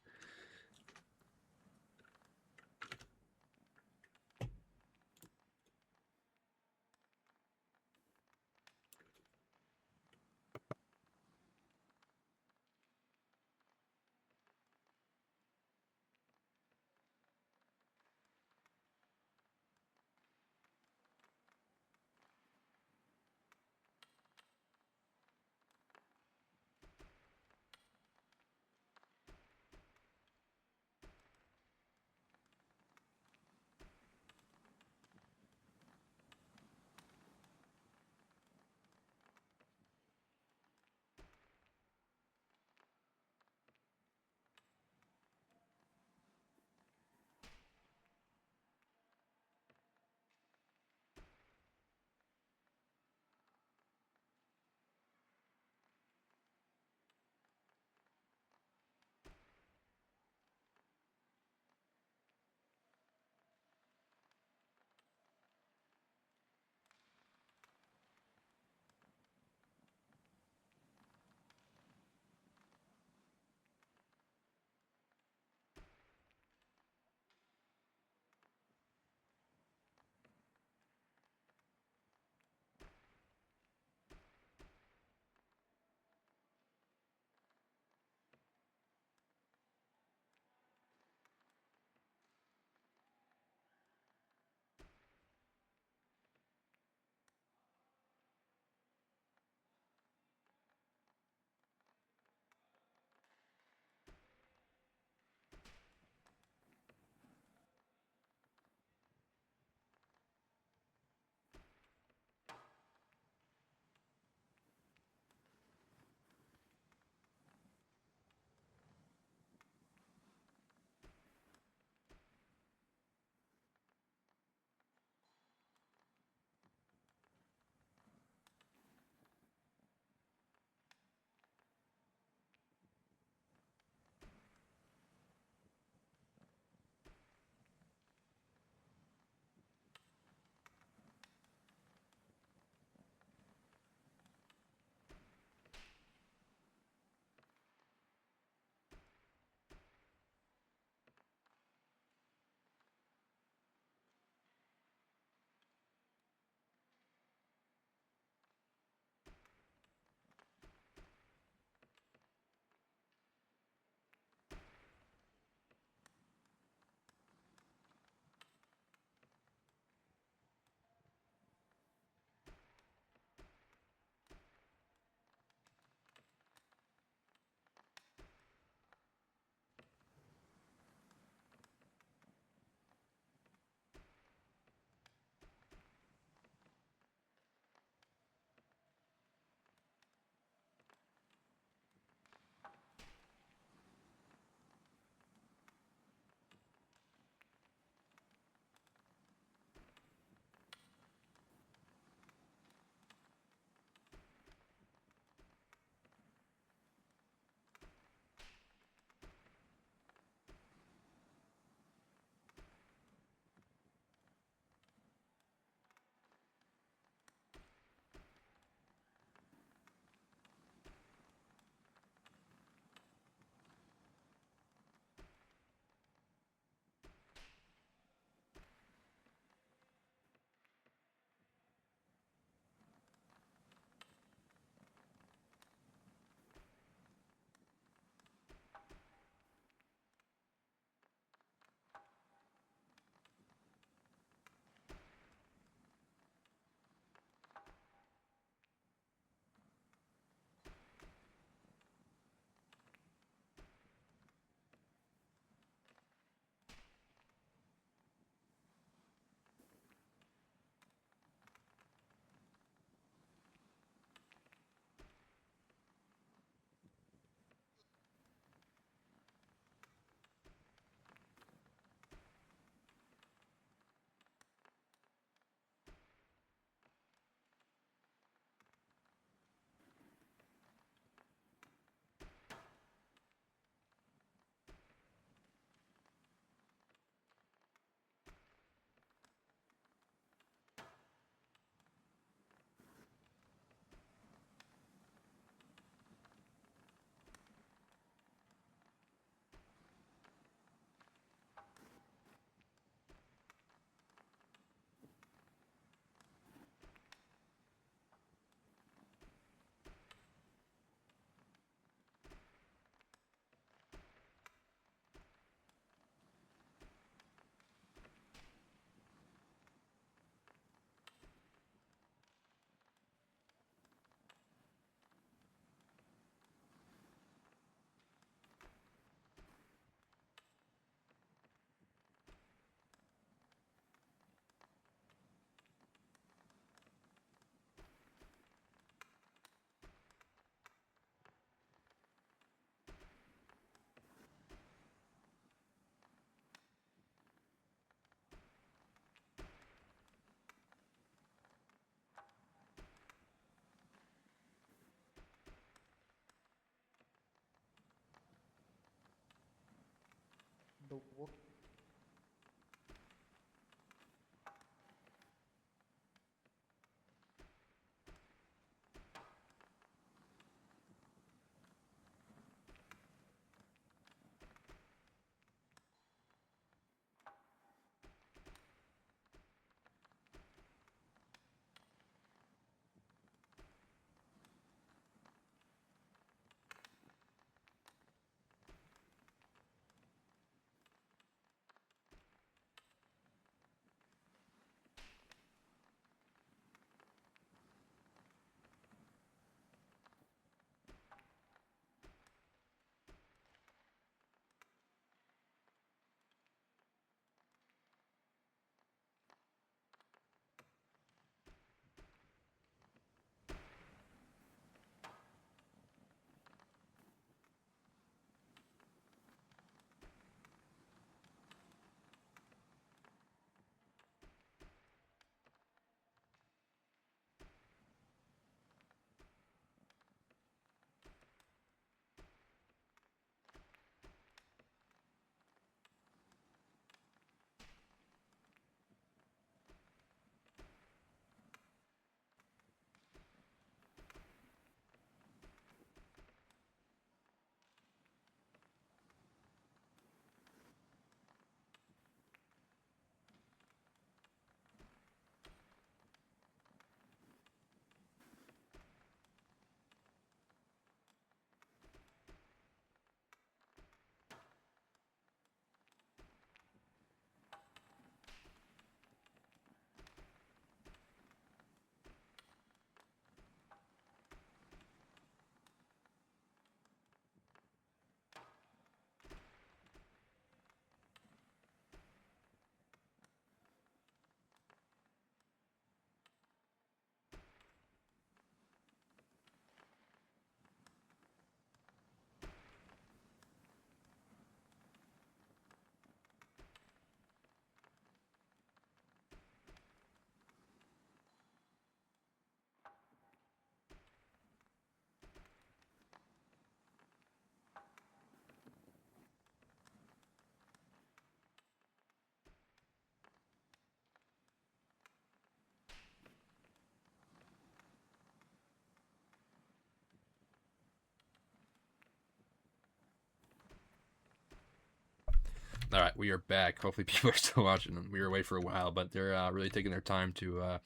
All right, we are back. Hopefully, people are still watching them. We were away for a while, but they're really taking their time to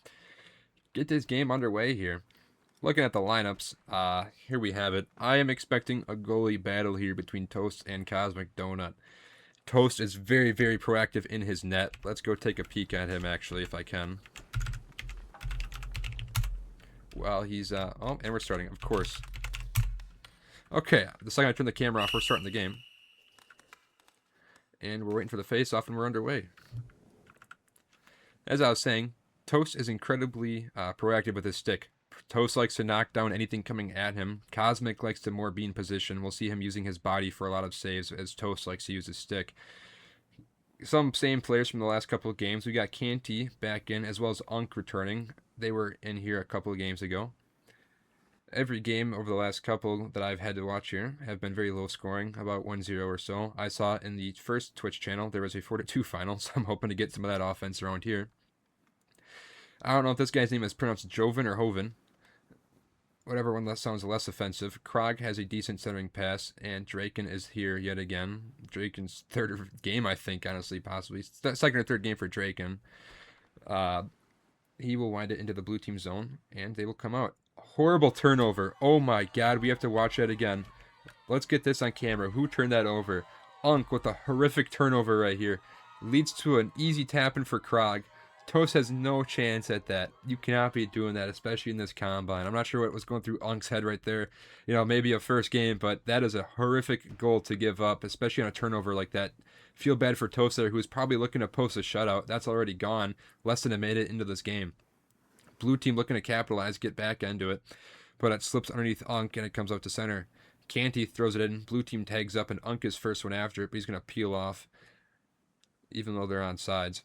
get this game underway here. Looking at the lineups, here we have it. I am expecting a goalie battle here between Toast and Cosmic Donut. Toast is very, very proactive in his net. Let's go take a peek at him, actually, if I can. Well, he's... oh, and we're starting, of course. Okay, the second I turn the camera off, we're starting the game. And we're waiting for the face-off, and we're underway. As I was saying, Toast is incredibly proactive with his stick. Toast likes to knock down anything coming at him. Cosmic likes to more be in position. We'll see him using his body for a lot of saves, as Toast likes to use his stick. Some same players from the last couple of games. We got Canty back in, as well as Unk returning. They were in here a couple of games ago. Every game over the last couple that I've had to watch here have been very low scoring, about 1-0 or so. I saw in the first Twitch channel there was a 4-2 final, so I'm hoping to get some of that offense around here. I don't know if this guy's name is pronounced Joven or Hoven. Whatever one that sounds less offensive. Krog has a decent centering pass, and Draken is here yet again. Draken's third game, I think, honestly, possibly. Second or third game for Draken. He will wind it into the blue team zone, and they will come out. Horrible turnover. Oh my god, we have to watch that again. Let's get this on camera. Who turned that over? Unk with a horrific turnover right here. Leads to an easy tap-in for Krog. Toast has no chance at that. You cannot be doing that, especially in this combine. I'm not sure what was going through Unk's head right there. You know, maybe a first game, but that is a horrific goal to give up, especially on a turnover like that. Feel bad for Toast there, who was probably looking to post a shutout. That's already gone. Less than a minute into this game. Blue team looking to capitalize, get back into it. But it slips underneath Unk, and it comes out to center. Canty throws it in. Blue team tags up, and Unk is first one after it, but he's going to peel off, even though they're on sides.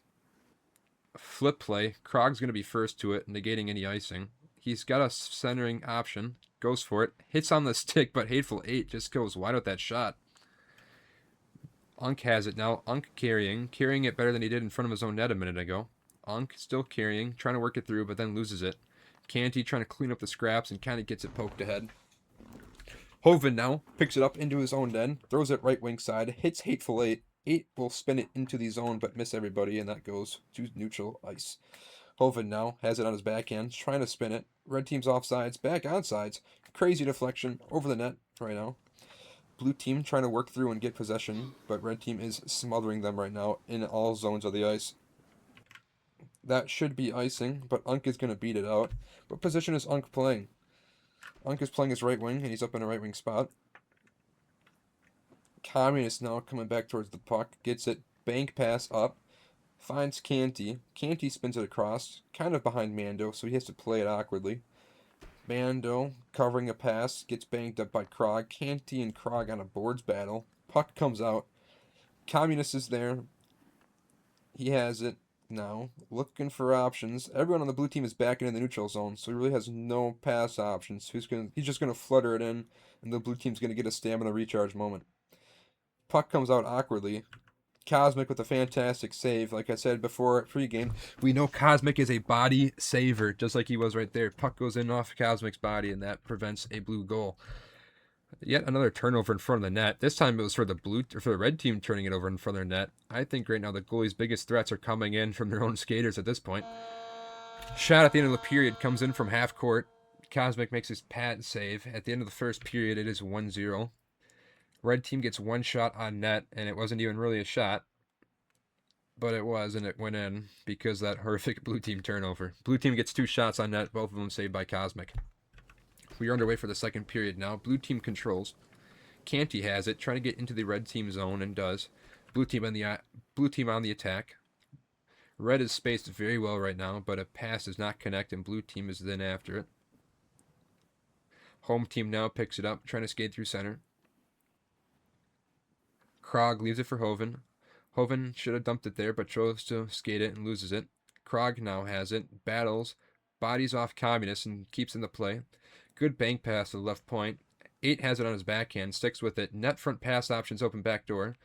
Flip play. Krog's going to be first to it, negating any icing. He's got a centering option. Goes for it. Hits on the stick, but Hateful 8 just goes wide with that shot. Unk has it now. Unk carrying it better than he did in front of his own net a minute ago. Unk still carrying, trying to work it through, but then loses it. Canty trying to clean up the scraps and kind of gets it poked ahead. Hoven now picks it up into his own den, throws it right wing side, hits Hateful Eight. 8 will spin it into the zone but miss everybody, and that goes to neutral ice. Hoven now has it on his backhand, trying to spin it. Red team's offsides, back onsides. Crazy deflection over the net right now. Blue team trying to work through and get possession, but red team is smothering them right now in all zones of the ice. That should be icing, but Unk is going to beat it out. What position is Unk playing? Unk is playing his right wing, and he's up in a right wing spot. Communist now coming back towards the puck, gets it, bank pass up, finds Canty. Canty spins it across, kind of behind Mando, so he has to play it awkwardly. Mando covering a pass, gets banged up by Krog. Canty and Krog on a boards battle. Puck comes out. Communist is there. He has it now, looking for options. Everyone on the blue team is backing in the neutral zone, so he really has no pass options. He's just gonna flutter it in, and the blue team's gonna get a stamina recharge moment. Puck comes out awkwardly. Cosmic with a fantastic save. Like I said before pregame, we know Cosmic is a body saver, just like he was right there. Puck goes in off Cosmic's body, and that prevents a blue goal. Yet another turnover in front of the net. This time it was for the red team turning it over in front of their net. I think right now the goalie's biggest threats are coming in from their own skaters at this point. Shot at the end of the period comes in from half court. Cosmic makes his pad save. At the end of the first period, it is 1-0. Red team gets one shot on net, and it wasn't even really a shot. But it was, and it went in because of that horrific blue team turnover. Blue team gets 2 shots on net, both of them saved by Cosmic. We are underway for the second period now. Blue team controls. Canty has it, trying to get into the red team zone, and does. Blue team on the attack. Red is spaced very well right now, but a pass does not connect, and blue team is then after it. Home team now picks it up, trying to skate through center. Krog leaves it for Hoven. Hoven should have dumped it there, but chose to skate it and loses it. Krog now has it, battles, bodies off Communist, and keeps in the play. Good bank pass to the left point. 8 has it on his backhand, sticks with it. Net front pass options open back door.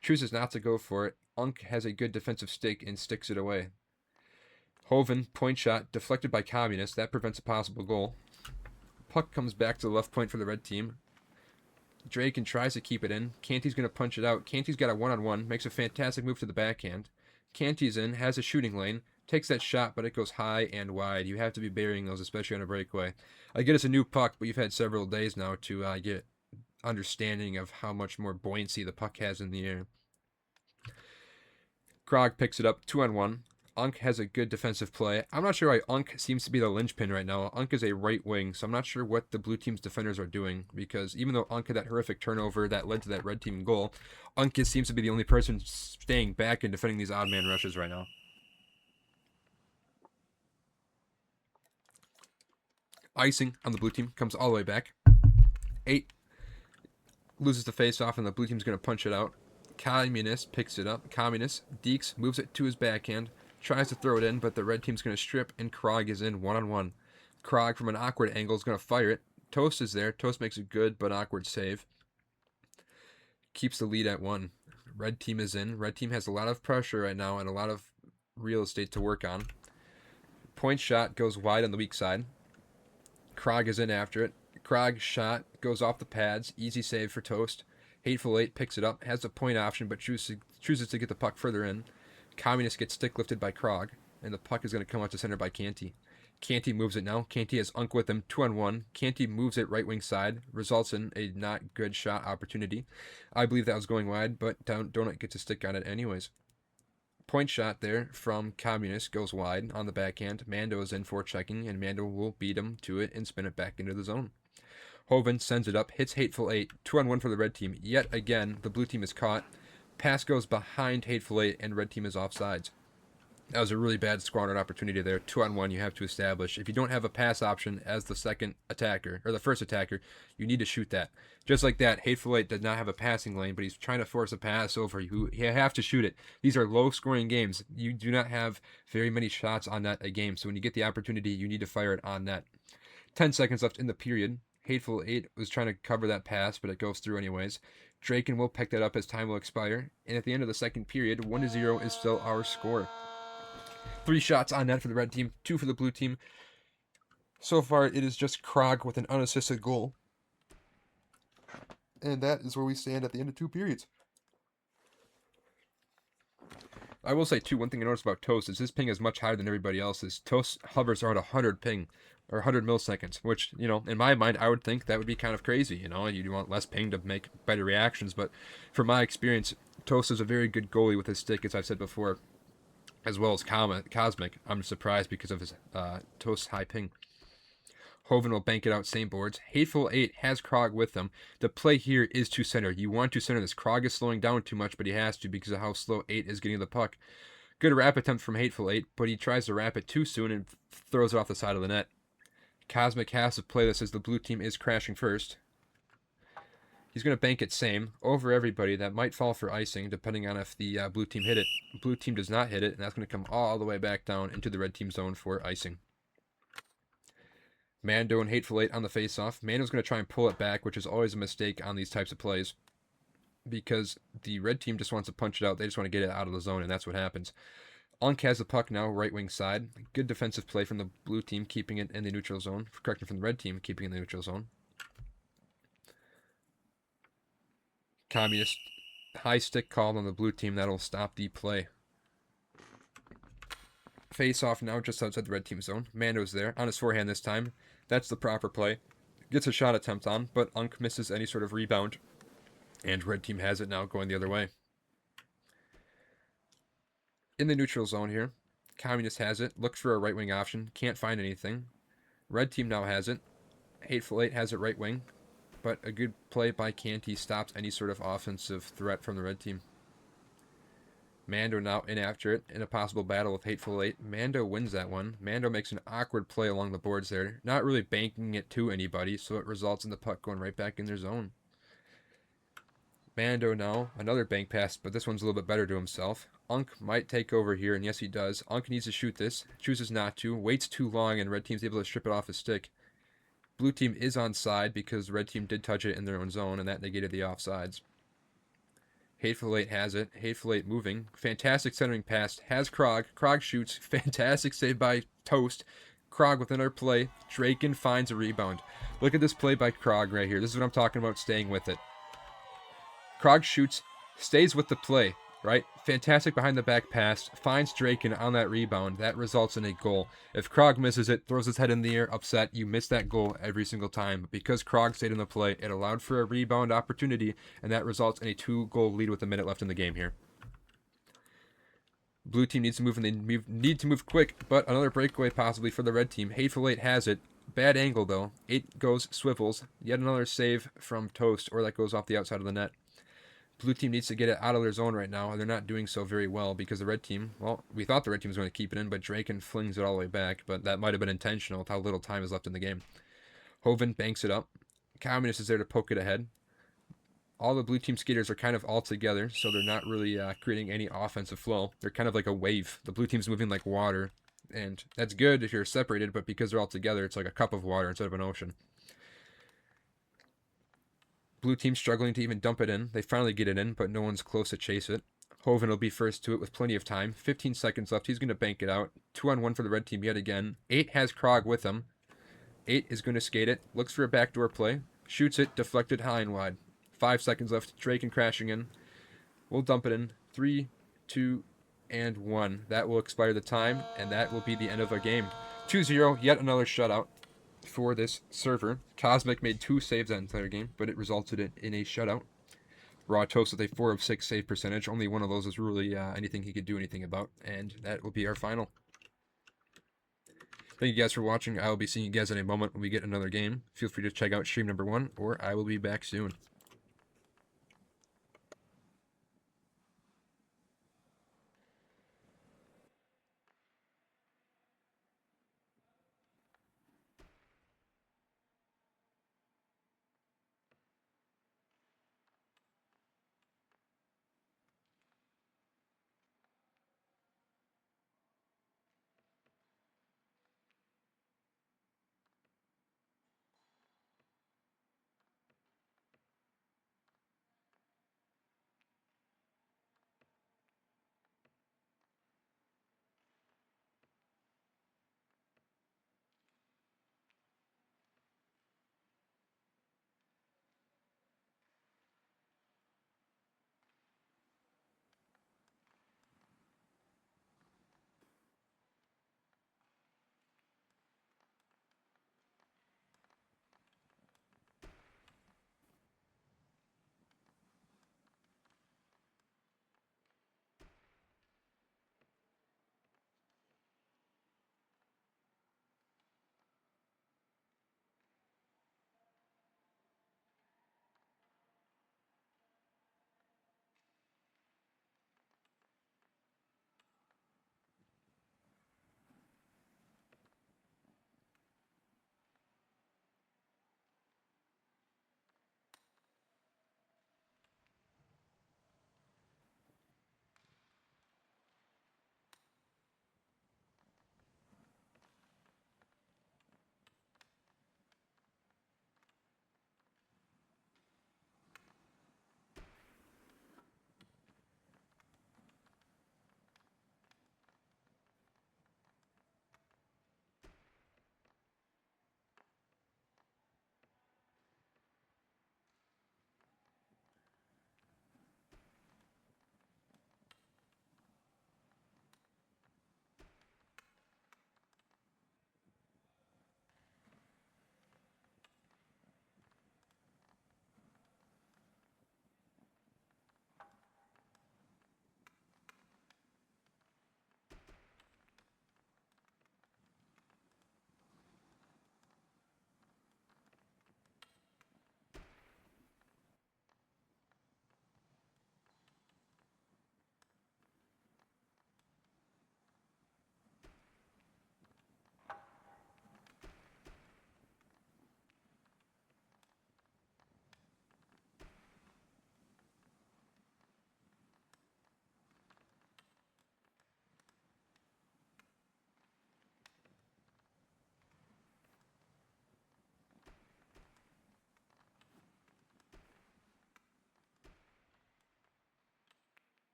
Chooses not to go for it. Unk has a good defensive stick and sticks it away. Hoven, point shot, deflected by Communist. That prevents a possible goal. Puck comes back to the left point for the red team. Draken tries to keep it in. Canty's going to punch it out. Canty's got a one-on-one, makes a fantastic move to the backhand. Canty's in, has a shooting lane, takes that shot, but it goes high and wide. You have to be burying those, especially on a breakaway. I get it's a new puck, but you've had several days now to get understanding of how much more buoyancy the puck has in the air. Krog picks it up, 2-on-1. Unk has a good defensive play. I'm not sure why Unk seems to be the linchpin right now. Unk is a right wing, so I'm not sure what the blue team's defenders are doing, because even though Unk had that horrific turnover that led to that red team goal, Unk seems to be the only person staying back and defending these odd man rushes right now. Icing on the blue team comes all the way back. 8 loses the face-off, and the blue team's going to punch it out. Communist picks it up. Communist, Deeks moves it to his backhand. Tries to throw it in, but the red team's going to strip, and Krog is in one-on-one. Krog, from an awkward angle, is going to fire it. Toast is there. Toast makes a good but awkward save. Keeps the lead at 1. Red team is in. Red team has a lot of pressure right now and a lot of real estate to work on. Point shot goes wide on the weak side. Krog is in after it. Krog's shot goes off the pads. Easy save for Toast. Hateful Eight picks it up, has the point option, but chooses to get the puck further in. Communist gets stick lifted by Krog, and the puck is going to come out to center by Canty. Canty moves it now. Canty has Unk with him, 2-on-1. Canty moves it right wing side, results in a not good shot opportunity. I believe that was going wide, but Donut gets a stick on it anyways. Point shot there from Communist goes wide on the backhand. Mando is in for checking, and Mando will beat him to it and spin it back into the zone. Hoven sends it up, hits Hateful Eight, 2-on-1 for the red team. Yet again, the blue team is caught. Pass goes behind Hateful Eight, and red team is offsides. That was a really bad squandered opportunity there. 2-on-1 you have to establish. If you don't have a pass option as the second attacker, or the first attacker, you need to shoot that. Just like that, Hateful Eight does not have a passing lane, but he's trying to force a pass over you. You have to shoot it. These are low-scoring games. You do not have very many shots on net a game, so when you get the opportunity, you need to fire it on net. 10 seconds left in the period. Hateful Eight was trying to cover that pass, but it goes through anyways. Draken will pick that up as time will expire. And at the end of the second period, 1-0 is still our score. 3 shots on net for the red team, 2 for the blue team. So far, it is just Krog with an unassisted goal. And that is where we stand at the end of 2 periods. I will say, too, one thing I noticed about Toast is his ping is much higher than everybody else's. Toast hovers around 100 ping, or 100 milliseconds, which, you know, in my mind, I would think that would be kind of crazy. You know, you want less ping to make better reactions, but from my experience, Toast is a very good goalie with his stick, as I've said before, as well as Cosmic. I'm surprised because of his Toast's high ping. Hoven will bank it out, same boards. Hateful Eight has Krog with them. The play here is to center. You want to center this. Krog is slowing down too much, but he has to because of how slow 8 is getting the puck. Good wrap attempt from Hateful Eight, but he tries to wrap it too soon and throws it off the side of the net. Cosmic has to play this as the blue team is crashing first. He's going to bank it same over everybody. That might fall for icing, depending on if the blue team hit it. Blue team does not hit it, and that's going to come all the way back down into the red team zone for icing. Mando and Hateful Eight on the face-off. Mando's going to try and pull it back, which is always a mistake on these types of plays, because the red team just wants to punch it out. They just want to get it out of the zone, and that's what happens. Unk has the puck now, right wing side. Good defensive play from the blue team, keeping it in the neutral zone. Correction, from the red team, keeping it in the neutral zone. Communist high stick called on the blue team. That'll stop the play. Face off now just outside the red team zone. Mando's there on his forehand this time. That's the proper play. Gets a shot attempt on, but Unk misses any sort of rebound. And red team has it now going the other way. In the neutral zone here, Communist has it. Looks for a right wing option. Can't find anything. Red team now has it. Hateful Eight has it right wing. But a good play by Canty stops any sort of offensive threat from the red team. Mando now in after it in a possible battle with Hateful Eight. Mando wins that one. Mando makes an awkward play along the boards there. Not really banking it to anybody, so it results in the puck going right back in their zone. Mando now, another bank pass, but this one's a little bit better to himself. Unk might take over here, and yes he does. Unk needs to shoot this, chooses not to, waits too long, and red team's able to strip it off his stick. Blue team is onside because red team did touch it in their own zone, and that negated the offsides. Hateful Eight has it. Hateful Eight moving. Fantastic centering pass. Has Krog. Krog shoots. Fantastic save by Toast. Krog with another play. Draken finds a rebound. Look at this play by Krog right here. This is what I'm talking about, staying with it. Krog shoots, stays with the play, right? Fantastic behind the back pass. Finds Draken on that rebound. That results in a goal. If Krog misses it, throws his head in the air, upset, you miss that goal every single time. But because Krog stayed in the play, it allowed for a rebound opportunity, and that results in a 2-goal lead with a minute left in the game here. Blue team needs to move, and they need to move quick, but another breakaway possibly for the red team. Hateful Eight has it. Bad angle, though. 8 goes, swivels. Yet another save from Toast, or that goes off the outside of the net. Blue team needs to get it out of their zone right now, and they're not doing so very well because the red team, well, we thought the red team was going to keep it in, but Draken flings it all the way back, but that might have been intentional with how little time is left in the game. Hoven banks it up. Communist is there to poke it ahead. All the blue team skaters are kind of all together, so they're not really creating any offensive flow. They're kind of like a wave. The blue team's moving like water, and that's good if you're separated, but because they're all together, it's like a cup of water instead of an ocean. Blue team struggling to even dump it in. They finally get it in, but no one's close to chase it. Hoven will be first to it with plenty of time. 15 seconds left. He's going to bank it out. 2-on-1 for the red team yet again. 8 has Krog with him. 8 is going to skate it. Looks for a backdoor play. Shoots it. Deflected high and wide. 5 seconds left. Draken crashing in. We'll dump it in. 3, 2, and 1. That will expire the time, and that will be the end of our game. 2-0. Yet another shutout for this server. Cosmic made 2 saves that entire game, but it resulted in a shutout. Raw Toast with a 4 of 6 save percentage. Only one of those is really anything he could do anything about, and that will be our final. Thank you guys for watching. I will be seeing you guys in a moment when we get another game. Feel free to check out stream number 1, or I will be back soon.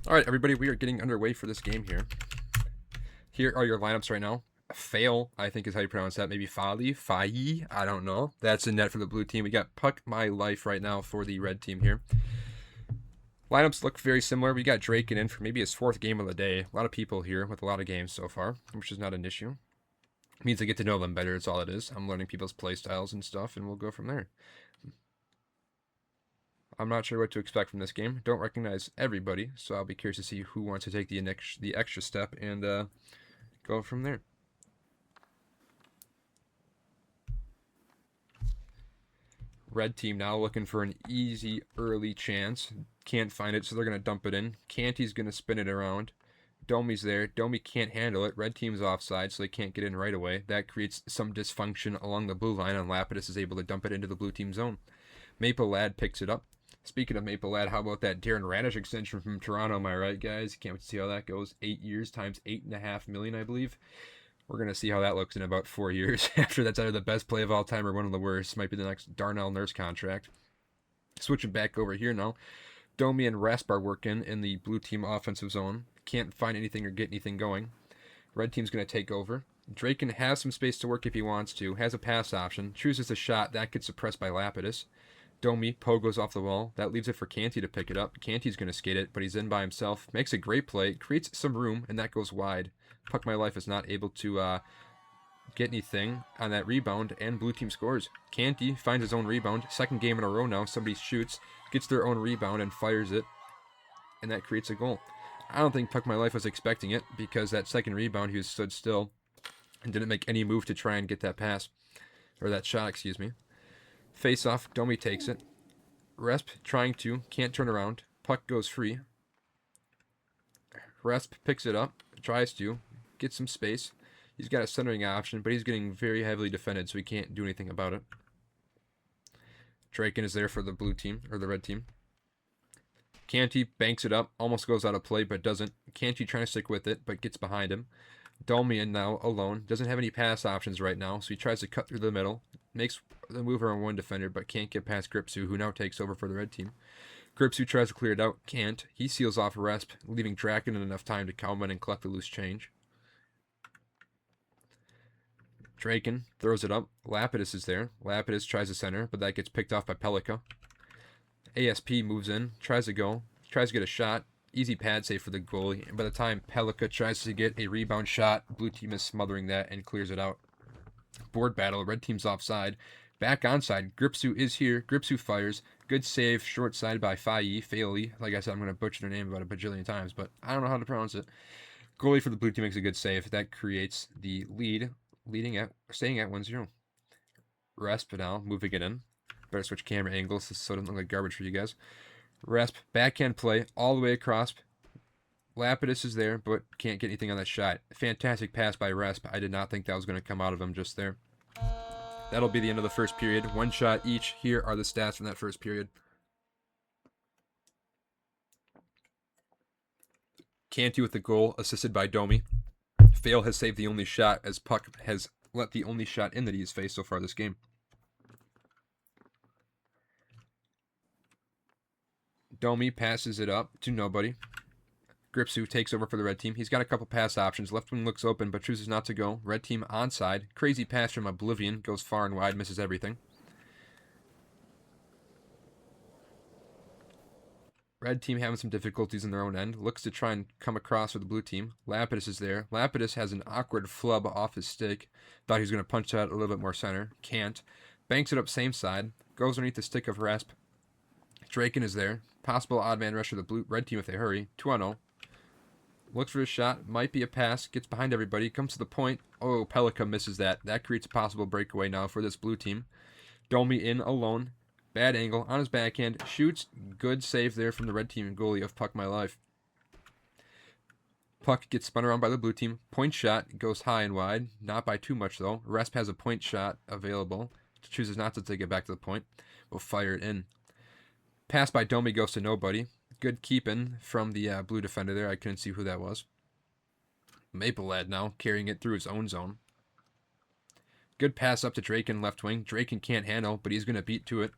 All right, everybody, we are getting underway for this game here. Here are your lineups right now. Fail, I think is how you pronounce that. Maybe Faye, I don't know. That's in net for the blue team. We got Puck My Life right now for the red team here. Lineups look very similar. We got Drake in for maybe his 4th game of the day. A lot of people here with a lot of games so far, which is not an issue. It means I get to know them better. It's all it is. I'm learning people's play styles and stuff, and we'll go from there. I'm not sure what to expect from this game. Don't recognize everybody, so I'll be curious to see who wants to take the extra step and go from there. Red team now looking for an easy early chance. Can't find it, so they're going to dump it in. Canty's going to spin it around. Domi's there. Domi can't handle it. Red team's offside, so they can't get in right away. That creates some dysfunction along the blue line, and Lapidus is able to dump it into the blue team zone. Maple Lad picks it up. Speaking of Maple Lad, how about that Darren Radish extension from Toronto? Am I right, guys? Can't wait to see how that goes. 8 years times $8.5 million, I believe. We're going to see how that looks in about 4 years. After that's either the best play of all time or one of the worst. Might be the next Darnell Nurse contract. Switching back over here now. Domi and Rasp are working in the blue team offensive zone. Can't find anything or get anything going. Red team's going to take over. Draken has some space to work if he wants to. Has a pass option. Chooses a shot. That gets suppressed by Lapidus. Domi, Poe goes off the wall. That leaves it for Canty to pick it up. Canty's going to skate it, but he's in by himself. Makes a great play. Creates some room, and that goes wide. Puck My Life is not able to get anything on that rebound, and blue team scores. Canty finds his own rebound. 2nd game in a row now. Somebody shoots, gets their own rebound, and fires it, and that creates a goal. I don't think Puck My Life was expecting it, because that 2nd rebound, he was stood still and didn't make any move to try and get that pass, or that shot, excuse me. Face off, Domi takes it. Resp trying to, can't turn around. Puck goes free. Resp picks it up, tries to, gets some space. He's got a centering option, but he's getting very heavily defended, so he can't do anything about it. Draken is there for the blue team, or the red team. Canty banks it up, almost goes out of play, but doesn't. Canty trying to stick with it, but gets behind him. Domian now alone, doesn't have any pass options right now, so he tries to cut through the middle. Makes the move around one defender, but can't get past Gripsu, who now takes over for the red team. Gripsu tries to clear it out, can't. He seals off Resp, leaving Draken enough time to come in and collect the loose change. Draken throws it up. Lapidus is there. Lapidus tries to center, but that gets picked off by Pelika. ASP moves in, tries to go, tries to get a shot. Easy pad save for the goalie, and by the time Pelika tries to get a rebound shot, blue team is smothering that and clears it out. Board battle, red team's offside. Back onside, Gripsu is here. Gripsu fires. Good save, short side by Faye. Like I said, I'm going to butcher their name about a bajillion times, but I don't know how to pronounce it. Goalie for the blue team makes a good save. That creates the lead, staying at 1-0. Resp now, moving it in. Better switch camera angles so it doesn't look like garbage for you guys. Resp, backhand play, all the way across. Lapidus is there, but can't get anything on that shot. Fantastic pass by Resp. I did not think that was going to come out of him just there. That'll be the end of the first period. 1 shot each. Here are the stats from that first period. Canty with the goal, assisted by Domi. Fail has saved the only shot, as Puck has let the only shot in that he has faced so far this game. Domi passes it up to nobody. Gripsu takes over for the red team. He's got a couple pass options. Left wing looks open, but chooses not to go. Red team onside. Crazy pass from Oblivion. Goes far and wide, misses everything. Red team having some difficulties in their own end. Looks to try and come across with the blue team. Lapidus is there. Lapidus has an awkward flub off his stick. Thought he was going to punch out a little bit more center. Can't. Banks it up same side. Goes underneath the stick of Rasp. Draken is there. Possible odd man rush for the red team if they hurry. 2-0. Looks for a shot. Might be a pass. Gets behind everybody. Comes to the point. Oh, Pelika misses that. That creates a possible breakaway now for this blue team. Domi in alone. Bad angle on his backhand. Shoots. Good save there from the red team goalie of Puck My Life. Puck gets spun around by the blue team. Point shot. Goes high and wide. Not by too much, though. Resp has a point shot available. Chooses not to take it back to the point. Will fire it in. Pass by Domi goes to nobody. Good keeping from the blue defender there. I couldn't see who that was. Maple Lad now carrying it through his own zone. Good pass up to Draken left wing. Draken can't handle, but he's going to beat to it.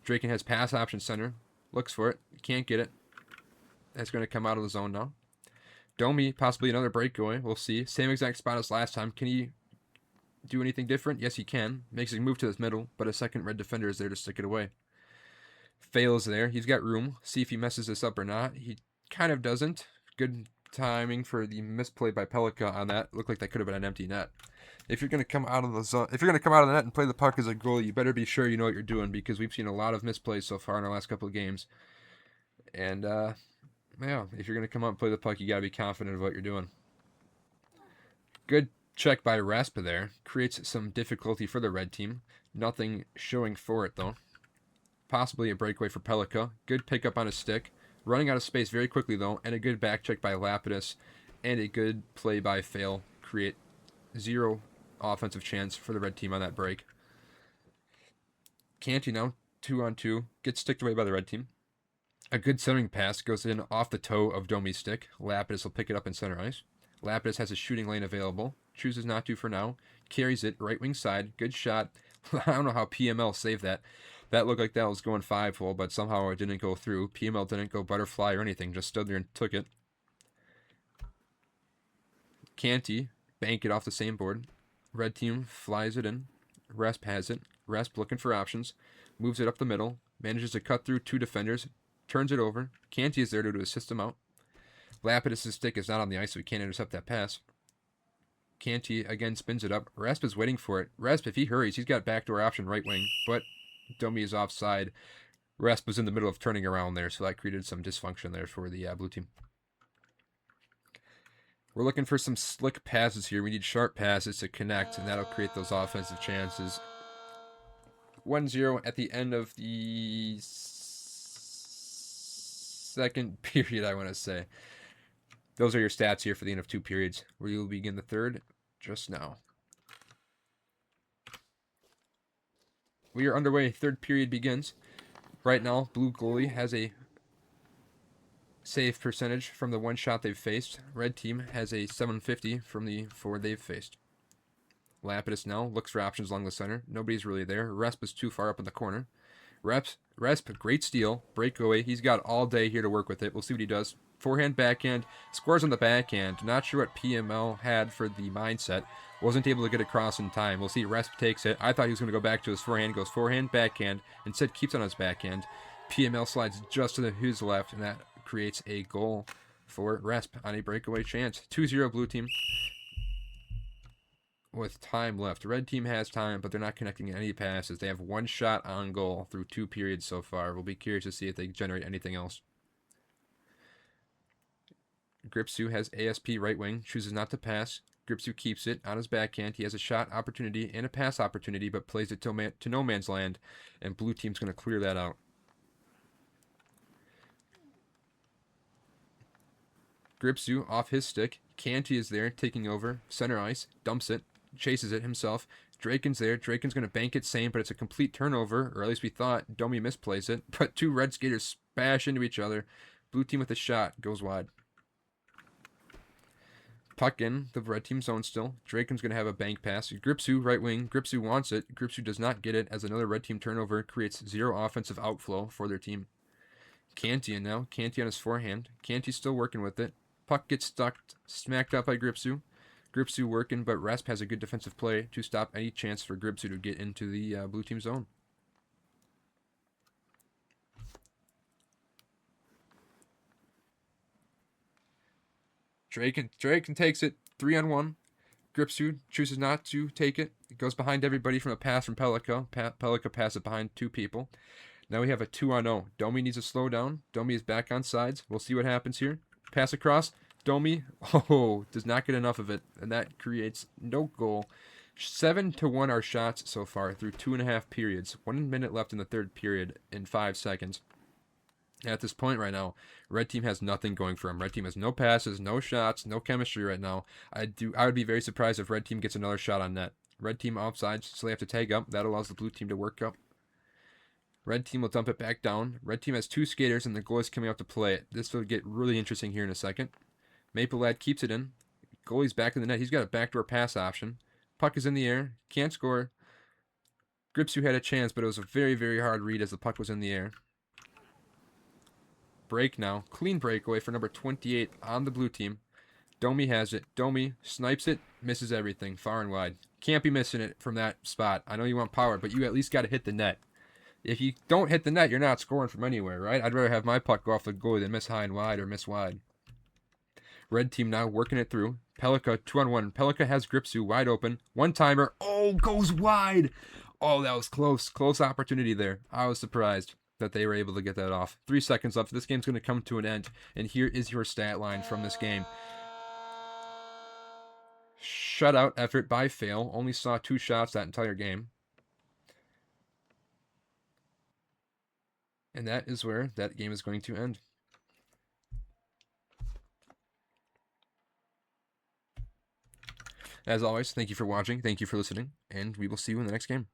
Draken has pass option center. Looks for it. Can't get it. is going to come out of the zone now. Domi, possibly another breakaway. We'll see. Same exact spot as last time. Can he do anything different? Yes, he can. Makes a move to the middle, but a second red defender is there to stick it away. Fails there. He's got room. See if he messes this up or not. He kind of doesn't. Good timing for the misplay by Pelika on that. Looked like that could have been an empty net. If you're going to come out of the zone, if you're going to come out of the net and play the puck as a goalie, you better be sure you know what you're doing, because we've seen a lot of misplays so far in our last couple of games. And yeah, if you're going to come out and play the puck, you got to be confident of what you're doing. Good check by Raspa there. Creates some difficulty for the red team. Nothing showing for it, though. Possibly a breakaway for Pelika. Good pickup on his stick. Running out of space very quickly, though. And a good back check by Lapidus. And a good play by Fail. Create zero offensive chance for the red team on that break. Canty now, 2-on-2. Gets sticked away by the red team. A good centering pass goes in off the toe of Domi's stick. Lapidus will pick it up in center ice. Lapidus has a shooting lane available. Chooses not to for now. Carries it right wing side. Good shot. I don't know how PML saved that. That looked like that was going 5-hole, but somehow it didn't go through. PML didn't go butterfly or anything. Just stood there and took it. Canty, bank it off the same board. Red team flies it in. Rasp has it. Rasp looking for options. Moves it up the middle. Manages to cut through 2 defenders. Turns it over. Canty is there to assist him out. Lapidus' stick is not on the ice, so he can't intercept that pass. Canty again spins it up. Rasp is waiting for it. Rasp, if he hurries, he's got backdoor option right wing, but Domi is offside. Rasp was in the middle of turning around there, so that created some dysfunction there for the blue team. We're looking for some slick passes here. We need sharp passes to connect, and that'll create those offensive chances. 1-0 at the end of the second period, I want to say. Those are your stats here for the end of 2 periods. We will begin the third just now. We are underway. Third period begins. Right now, blue goalie has a save percentage from the 1 shot they've faced. Red team has a 750 from the 4 they've faced. Lapidus now looks for options along the center. Nobody's really there. Resp is too far up in the corner. Resp, great steal. Breakaway. He's got all day here to work with it. We'll see what he does. Forehand, backhand. Scores on the backhand. Not sure what PML had for the mindset. Wasn't able to get across in time. We'll see. Resp takes it. I thought he was going to go back to his forehand. Goes forehand, backhand. Instead keeps on his backhand. PML slides just to his left, and that creates a goal for Resp on a breakaway chance. 2-0 blue team with time left. Red team has time, but they're not connecting any passes. They have 1 shot on goal through 2 periods so far. We'll be curious to see if they generate anything else. Gripsu has ASP right wing, chooses not to pass. Gripsu keeps it on his backhand. He has a shot opportunity and a pass opportunity, but plays it to no man's land, and blue team's going to clear that out. Gripsu off his stick. Canty is there, taking over. Center ice, dumps it, chases it himself. Draken's there. Draken's going to bank it same, but it's a complete turnover, or at least we thought. Domi misplays it, but 2 red skaters smash into each other. Blue team with a shot, goes wide. Puck in the red team zone still. Draken's going to have a bank pass. Gripsu, right wing. Gripsu wants it. Gripsu does not get it as another red team turnover creates 0 offensive outflow for their team. Canty in now. Canty on his forehand. Canty's still working with it. Puck gets stuck, smacked up by Gripsu. Gripsu working, but Rasp has a good defensive play to stop any chance for Gripsu to get into the blue team zone. Draken takes it 3-on-1. Gripsu chooses not to take it. It goes behind everybody from a pass from Pelika. Pelika passes it behind 2 people. Now we have a 2-on-0. Domi needs to slow down. Domi is back on sides. We'll see what happens here. Pass across. Domi, does not get enough of it, and that creates no goal. 7-1 our shots so far through 2.5 periods. 1 minute left in the third period in 5 seconds. At this point right now, red team has nothing going for them. Red team has no passes, no shots, no chemistry right now. I would be very surprised if red team gets another shot on net. Red team offsides, so they have to tag up. That allows the blue team to work up. Red team will dump it back down. Red team has 2 skaters, and the goalie's coming up to play it. This will get really interesting here in a second. Maple Lad keeps it in. Goalie's back in the net. He's got a backdoor pass option. Puck is in the air. Can't score. Gripsu had a chance, but it was a very, very hard read as the puck was in the air. Break now. Clean breakaway for number 28 on the blue team. Domi has it. Domi snipes it, misses everything, far and wide. Can't be missing it from that spot. I know you want power, but you at least got to hit the net. If you don't hit the net, you're not scoring from anywhere, right? I'd rather have my puck go off the goalie than miss high and wide or miss wide. Red team now working it through. Pelika 2-on-1. Pelika has Gripsou wide open. One timer. Oh, goes wide. Oh, that was close. Close opportunity there. I was surprised that they were able to get that off. 3 seconds left. This game's going to come to an end. And here is your stat line from this game. Shutout effort by Fail. Only saw 2 shots that entire game. And that is where that game is going to end. As always, thank you for watching, thank you for listening, and we will see you in the next game.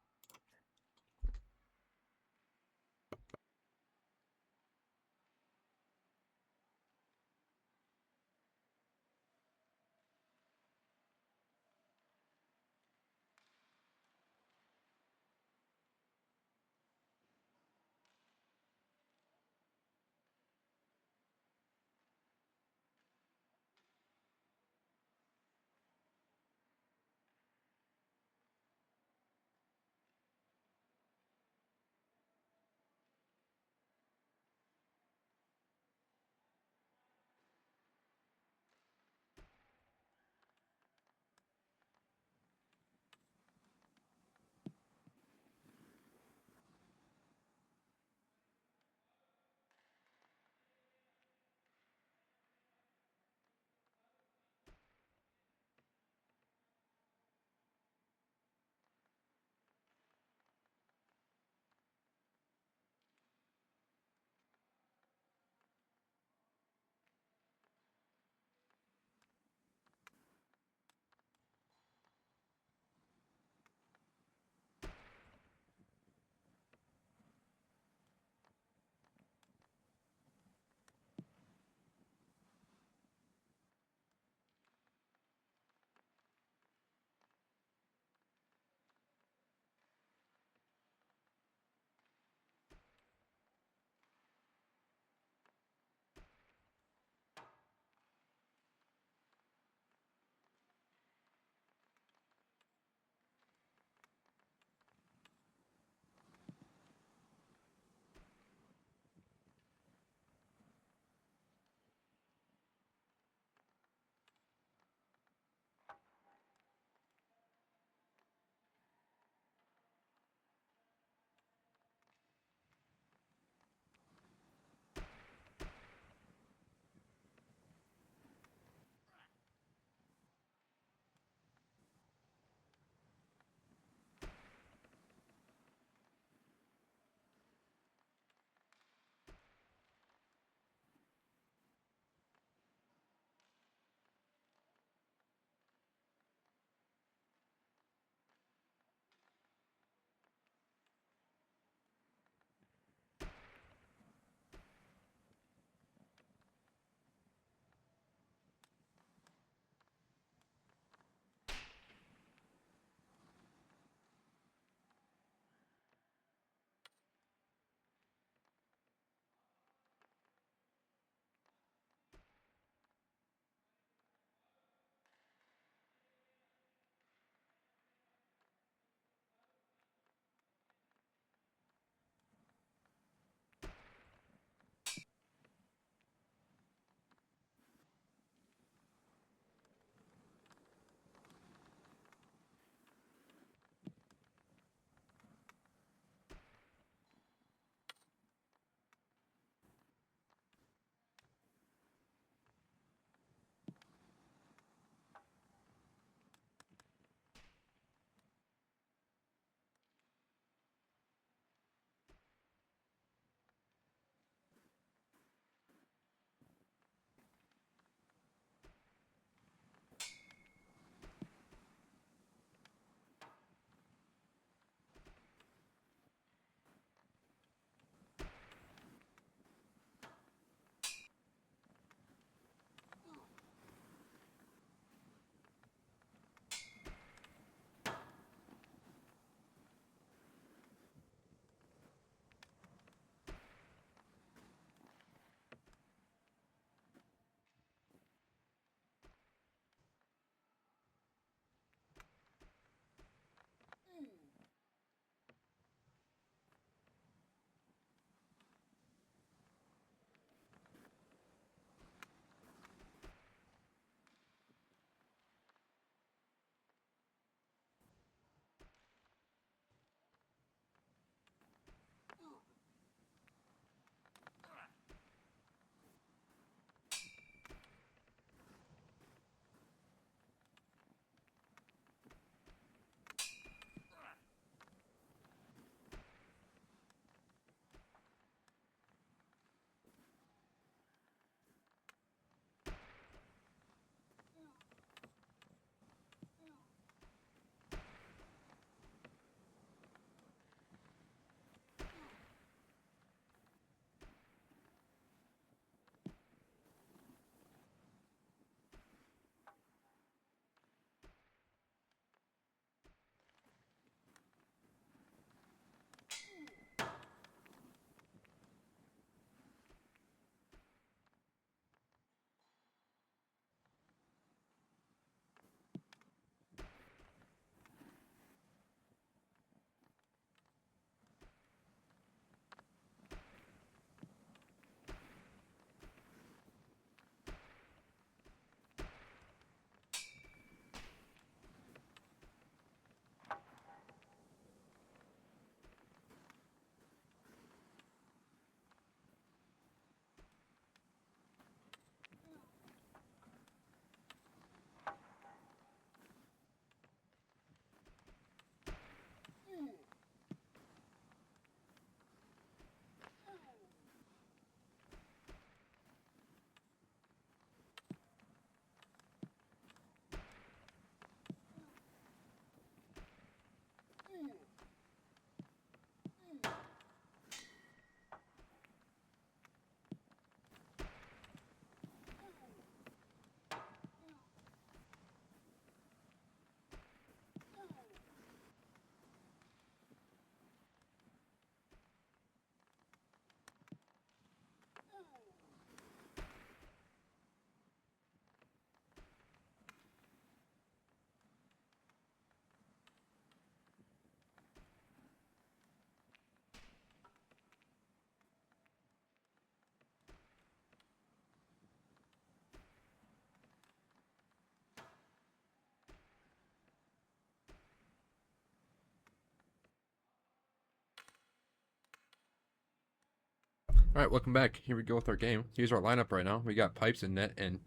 Alright, welcome back. Here we go with our game. Here's our lineup right now. We got Pipes in net and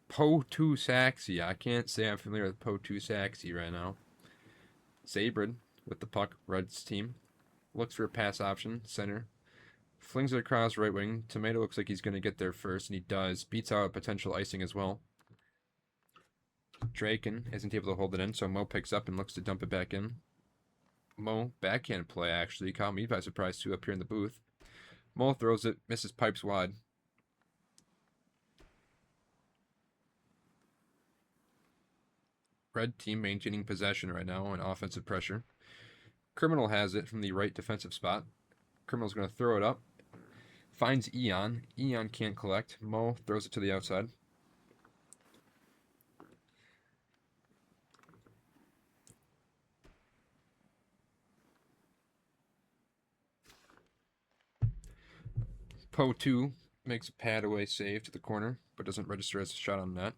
Ponce. I can't say I'm familiar with Ponce right now. Zabrid with the puck, Red's team. Looks for a pass option, center. Flings it across right wing. Tomato looks like he's going to get there first, and he does. Beats out a potential icing as well. Draken isn't able to hold it in, so Mo picks up and looks to dump it back in. Mo, backhand play actually. Caught me by surprise too up here in the booth. Mo throws it, misses Pipes wide. Red team maintaining possession right now and offensive pressure. Criminal has it from the right defensive spot. Criminal's going to throw it up. Finds Eon. Eon can't collect. Mo throws it to the outside. Po2 makes a pad away save to the corner, but doesn't register as a shot on net.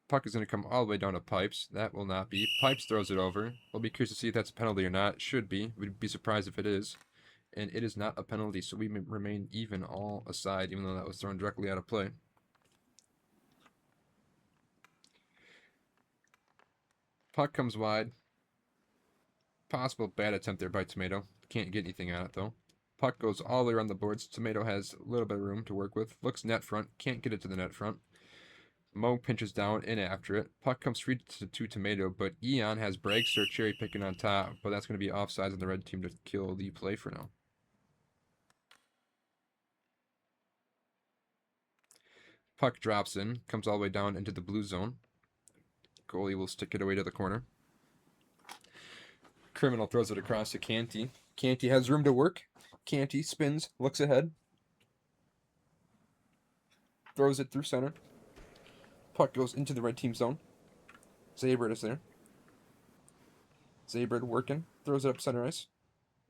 Puck is going to come all the way down to Pipes. That will not be. Pipes throws it over. We'll be curious to see if that's a penalty or not. Should be. We'd be surprised if it is. And it is not a penalty, so we remain even all aside, even though that was thrown directly out of play. Puck comes wide. Possible bad attempt there by Tomato. Can't get anything on it, though. Puck goes all the way around the boards. Tomato has a little bit of room to work with. Looks net front. Can't get it to the net front. Mo pinches down in after it. Puck comes free to Tomato, but Eon has Bragster cherry picking on top, but that's going to be offsides on the red team to kill the play for now. Puck drops in, comes all the way down into the blue zone. Goalie will stick it away to the corner. Criminal throws it across to Canty. Canty has room to work. Canty spins, looks ahead. Throws it through center. Puck goes into the red team zone. Zabrid is there. Zabrid working. Throws it up center ice.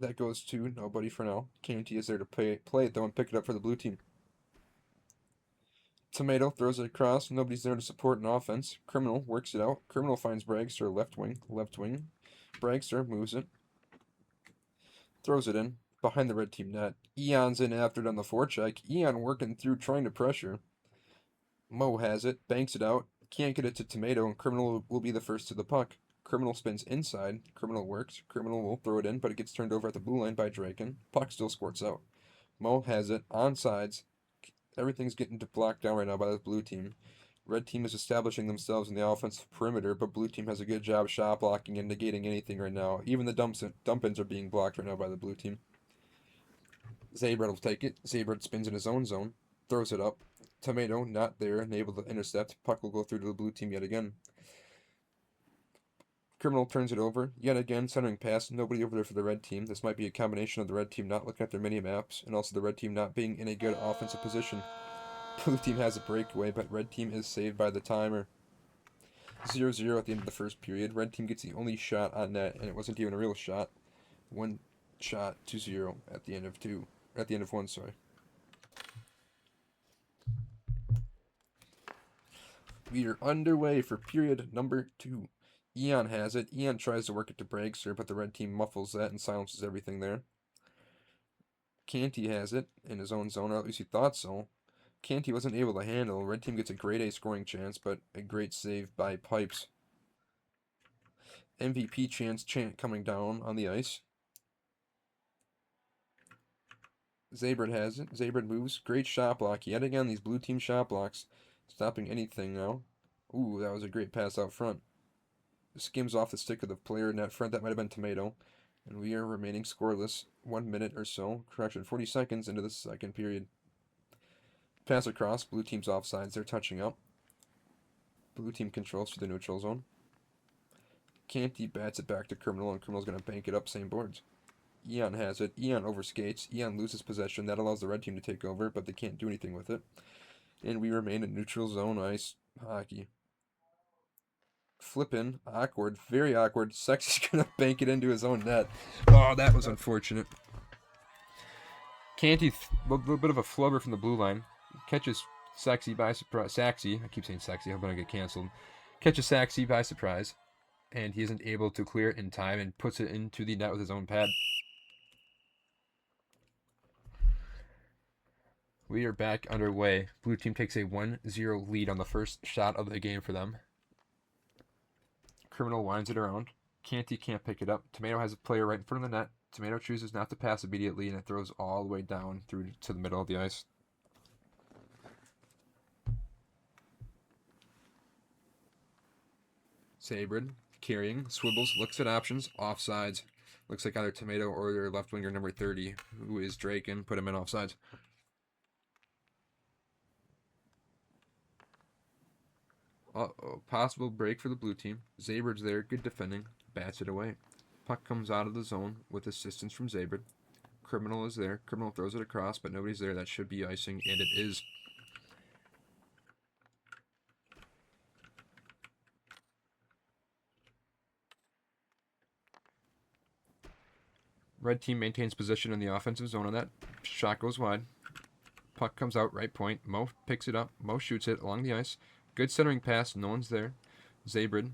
That goes to nobody for now. Canty is there to play it though and pick it up for the blue team. Tomato throws it across. Nobody's there to support an offense. Criminal works it out. Criminal finds Bragster left wing. Bragster moves it. Throws it in. Behind the red team net. Eon's in after it on the forecheck. Eon working through trying to pressure. Mo has it. Banks it out. Can't get it to Tomato, and Criminal will be the first to the puck. Criminal spins inside. Criminal works. Criminal will throw it in, but it gets turned over at the blue line by Draken. Puck still squirts out. Mo has it. On sides. Everything's getting blocked down right now by the blue team. Red team is establishing themselves in the offensive perimeter, but blue team has a good job shot blocking and negating anything right now. Even the dump-ins are being blocked right now by the blue team. Zabrid will take it. Zabrid spins in his own zone. Throws it up. Tomato not there and able to intercept. Puck will go through to the blue team yet again. Criminal turns it over. Yet again, centering pass. Nobody over there for the red team. This might be a combination of the red team not looking at their mini-maps and also the red team not being in a good offensive position. Blue team has a breakaway, but red team is saved by the timer. 0-0 at the end of the first period. Red team gets the only shot on net, and it wasn't even a real shot. 1 shot to 0 at the end of 2. At the end of 1, sorry. We are underway for period number 2. Eon has it. Eon tries to work it to Bragster, but the red team muffles that and silences everything there. Canty has it in his own zone, or at least he thought so. Canty wasn't able to handle. Red team gets a grade A scoring chance, but a great save by Pipes. MVP chance coming down on the ice. Zabrid has it. Zabrid moves. Great shot block. Yet again, these blue team shot blocks. Stopping anything now. Ooh, that was a great pass out front. Skims off the stick of the player net front. That might have been Tomato. And we are remaining scoreless. 1 minute or so. Correction, 40 seconds into the second period. Pass across. Blue team's offsides. They're touching up. Blue team controls to the neutral zone. Canty bats it back to Criminal, and Criminal's going to bank it up same boards. Eon has it. Eon overskates. Eon loses possession. That allows the red team to take over, but they can't do anything with it. And we remain in neutral zone ice hockey. Flippin'. Awkward. Very awkward. Sexy's going to bank it into his own net. Oh, that was unfortunate. Canty, a little bit of a flubber from the blue line. Catches Sexy by surprise. Saxy. I keep saying Sexy. I hope I don't get canceled. Catches Saxy by surprise. And he isn't able to clear it in time and puts it into the net with his own pad. We are back underway. Blue team takes a 1-0 lead on the first shot of the game for them. Criminal winds it around. Canty can't pick it up. Tomato has a player right in front of the net. Tomato chooses not to pass immediately, and it throws all the way down through to the middle of the ice. Sabrid, carrying, swivels, looks at options, offsides. Looks like either Tomato or their left winger number 30, who is Draken, put him in offsides. Uh-oh, possible break for the blue team. Zabrid's there, good defending, bats it away. Puck comes out of the zone with assistance from Zabrid. Criminal is there. Criminal throws it across, but nobody's there. That should be icing, and it is. Red team maintains position in the offensive zone on that. Shot goes wide. Puck comes out, right point. Mo picks it up. Mo shoots it along the ice. Good centering pass. No one's there. Zabrid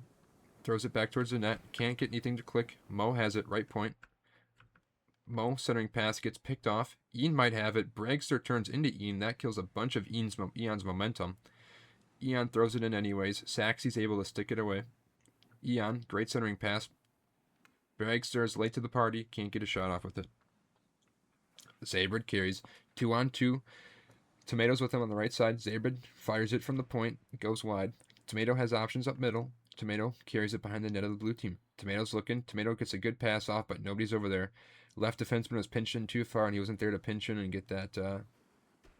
throws it back towards the net. Can't get anything to click. Mo has it, right point. Mo centering pass gets picked off. Ian might have it. Bragster turns into Ian. That kills a bunch of Ian's momentum. Ian throws it in anyways. Saxy's able to stick it away. Ian, great centering pass. Bragster is late to the party. Can't get a shot off with it. Zabrid carries. 2-on-2. Tomato's with him on the right side. Zabrid fires it from the point. It goes wide. Tomato has options up middle. Tomato carries it behind the net of the blue team. Tomato's looking. Tomato gets a good pass off, but nobody's over there. Left defenseman was pinched in too far, and he wasn't there to pinch in and get that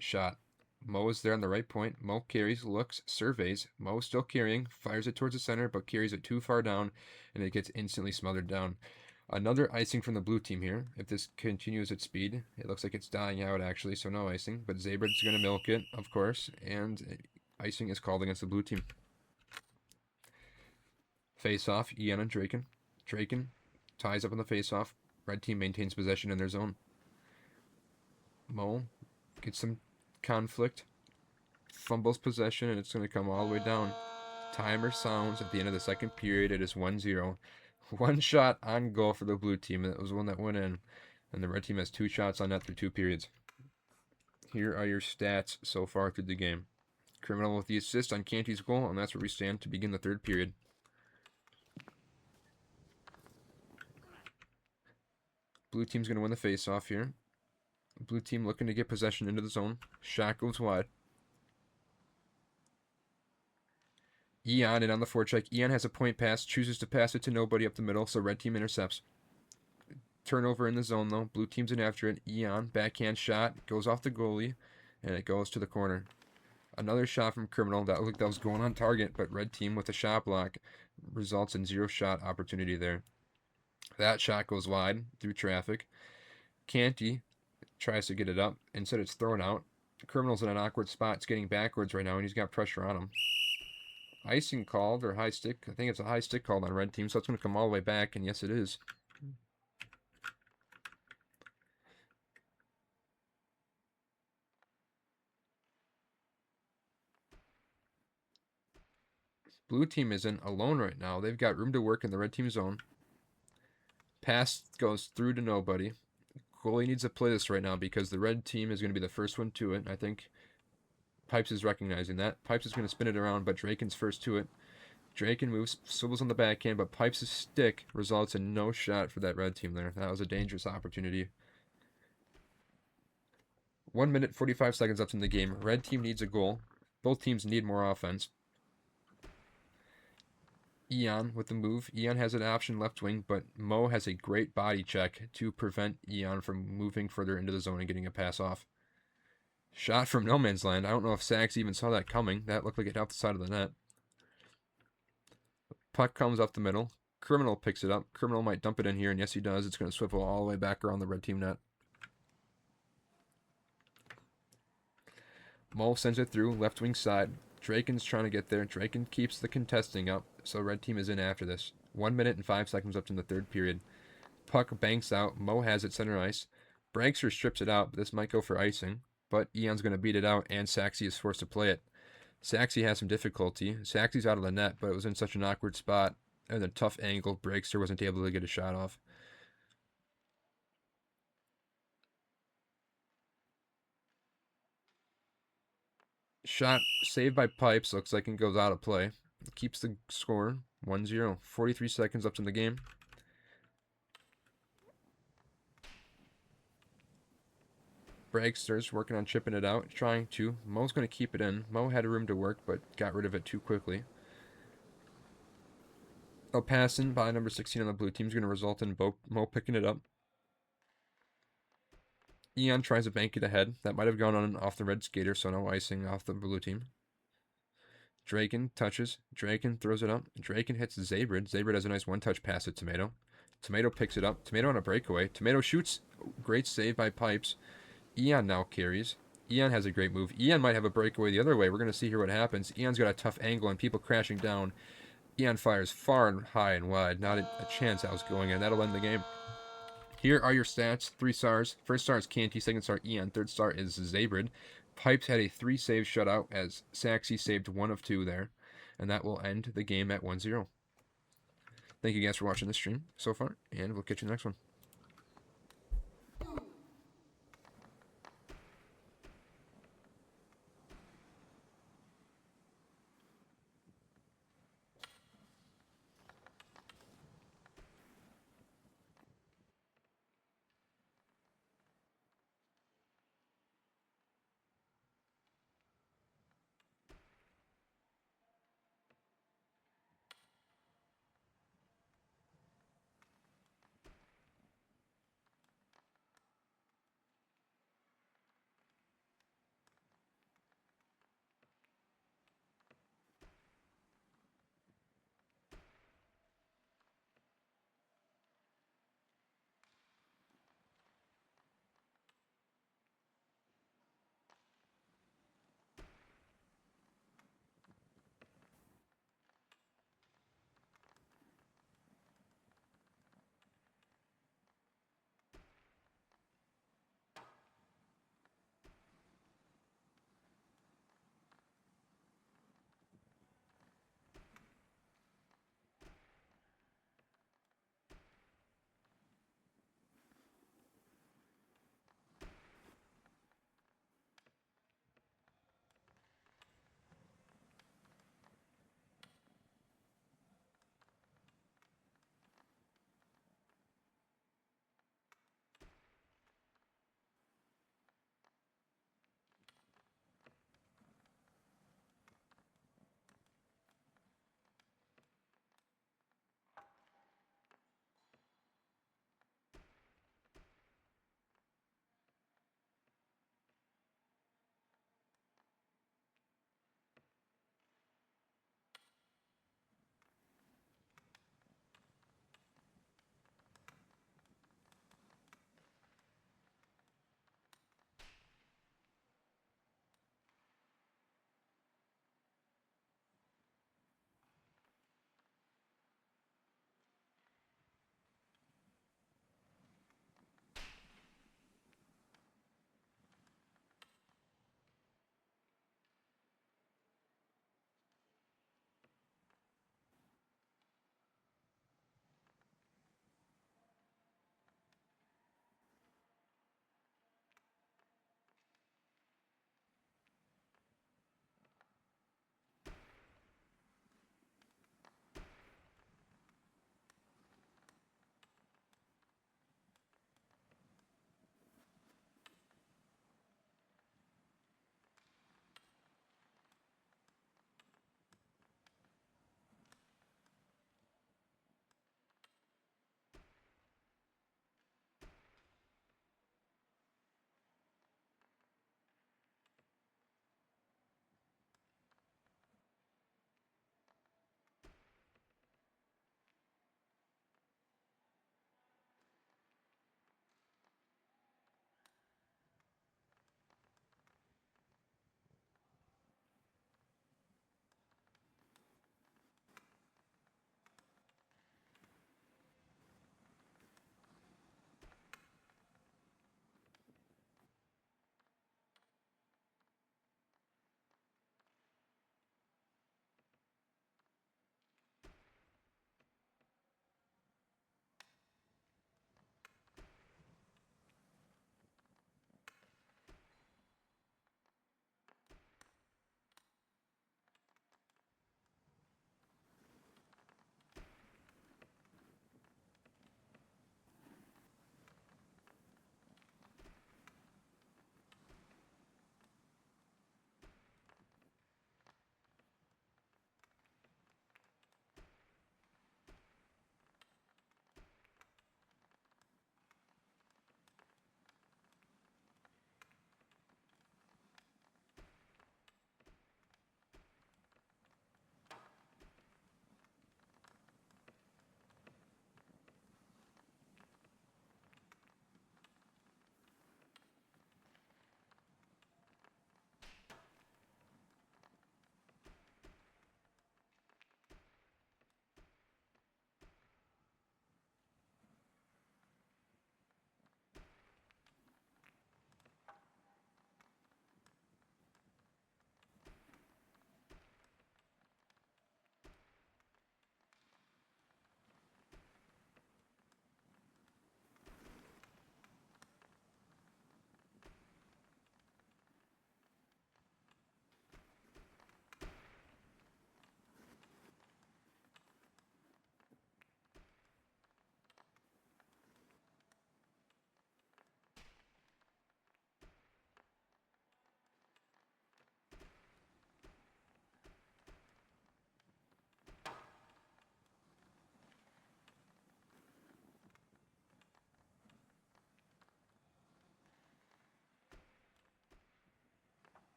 shot. Mo is there on the right point. Mo carries, looks, surveys. Mo still carrying, fires it towards the center, but carries it too far down, and it gets instantly smothered down. Another icing from the blue team here. If this continues at speed, it looks like it's dying out actually, so no icing. But Zabrid's going to milk it, of course, and icing is called against the blue team. Face-off, Ian and Draken. Draken ties up on the face-off. Red team maintains possession in their zone. Mo gets some conflict. Fumbles possession, and it's going to come all the way down. Timer sounds at the end of the second period. It is 1-0. One shot on goal for the blue team. That was one that went in. And the red team has 2 shots on net through 2 periods. Here are your stats so far through the game. Criminal with the assist on Canty's goal, and that's where we stand to begin the 3rd period. Blue team's going to win the face-off here. Blue team looking to get possession into the zone. Shot goes wide. Ian in on the forecheck. Ian has a point pass, chooses to pass it to nobody up the middle, so red team intercepts. Turnover in the zone, though. Blue team's in after it. Ian, backhand shot, goes off the goalie, and it goes to the corner. Another shot from Criminal. That looked like that was going on target, but red team with a shot block results in 0 shot opportunity there. That shot goes wide through traffic. Canty tries to get it up. Instead, it's thrown out. Criminal's in an awkward spot. It's getting backwards right now, and he's got pressure on him. Icing called, or high stick. I think it's a high stick called on red team, so it's going to come all the way back, and yes, it is. Blue team isn't alone right now. They've got room to work in the red team zone. Pass goes through to nobody. Goalie needs to play this right now because the red team is going to be the first one to it. I think Pipes is recognizing that. Pipes is going to spin it around, but Draken's first to it. Draken moves, swivels on the backhand, but Pipes' stick results in no shot for that red team there. That was a dangerous opportunity. 1 minute, 45 seconds left in the game. Red team needs a goal. Both teams need more offense. Ian with the move. Ian has an option left wing, but Mo has a great body check to prevent Ian from moving further into the zone and getting a pass off. Shot from no man's land. I don't know if Sax even saw that coming. That looked like it hit off the side of the net. Puck comes up the middle. Criminal picks it up. Criminal might dump it in here, and yes, he does. It's going to swivel all the way back around the red team net. Mo sends it through, left wing side. Draken's trying to get there. Draken keeps the contesting up, so red team is in after this. 1 minute and 5 seconds left in the 3rd period. Puck banks out. Mo has it center ice. Bragster strips it out, but this might go for icing. But Ian's going to beat it out, and Saxy is forced to play it. Saxy has some difficulty. Saxy's out of the net, but it was in such an awkward spot and a tough angle. Bragster wasn't able to get a shot off. Shot saved by Pipes. Looks like it goes out of play. Keeps the score 1-0. 43 seconds left in the game. Bragster's working on chipping it out, trying to. Mo's going to keep it in. Mo had room to work, but got rid of it too quickly. A pass in by number 16 on the blue team is going to result in Mo picking it up. Ian tries to bank it ahead. That might have gone on off the red skater, so no icing off the blue team. Draken touches. Draken throws it up. Draken hits Zabrid. Zabrid has a nice one-touch pass to Tomato. Tomato picks it up. Tomato on a breakaway. Tomato shoots. Great save by Pipes. Ian now carries. Ian has a great move. Ian might have a breakaway the other way. We're going to see here what happens. Ian's got a tough angle and people crashing down. Ian fires far and high and wide. Not a chance that was going in. That'll end the game. Here are your stats. 3 stars. First star is Canty. Second star, Ian. Third star is Zabrid. Pipes had a 3-save shutout as Saxy saved 1 of 2 there. And that will end the game at 1-0. Thank you guys for watching this stream so far, and we'll catch you in the next one.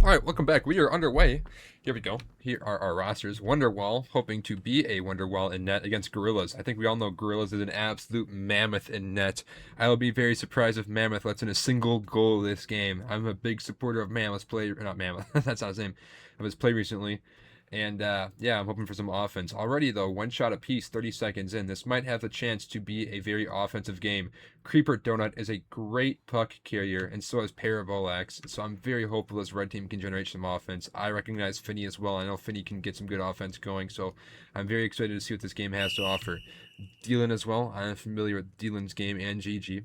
All right, welcome back. We are underway. Here we go. Here are our rosters. Wonderwall, hoping to be a Wonderwall in net against Gorillas. I think we all know Gorillas is an absolute mammoth in net. I will be very surprised if Mammoth lets in a single goal this game. I'm a big supporter of Mammoth's play, not Mammoth, that's not his name, of his play recently. And yeah, I'm hoping for some offense. Already, though, one shot apiece, 30 seconds in. This might have the chance to be a very offensive game. Creeper Donut is a great puck carrier, and so is Parabolax. So I'm very hopeful this red team can generate some offense. I recognize Finney as well. I know Finney can get some good offense going, so I'm very excited to see what this game has to offer. Dylan as well. I'm familiar with Dylan's game and GG.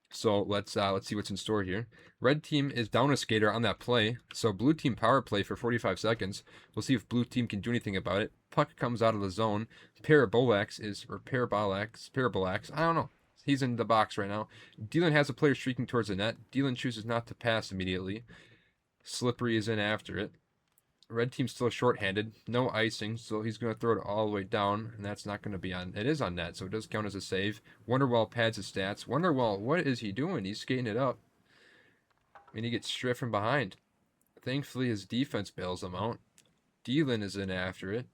So let's see what's in store here. Red team is down a skater on that play, so blue team power play for 45 seconds. We'll see if blue team can do anything about it. Puck comes out of the zone. Parabolax, I don't know. He's in the box right now. Dylan has a player streaking towards the net. Dylan chooses not to pass immediately. Slippery is in after it. Red team's still shorthanded. No icing, so he's going to throw it all the way down, and that's not going to be on. It is on net, so it does count as a save. Wonderwall pads his stats. Wonderwall, what is he doing? He's skating it up. And he gets stripped from behind. Thankfully, his defense bails him out. Dylan is in after it.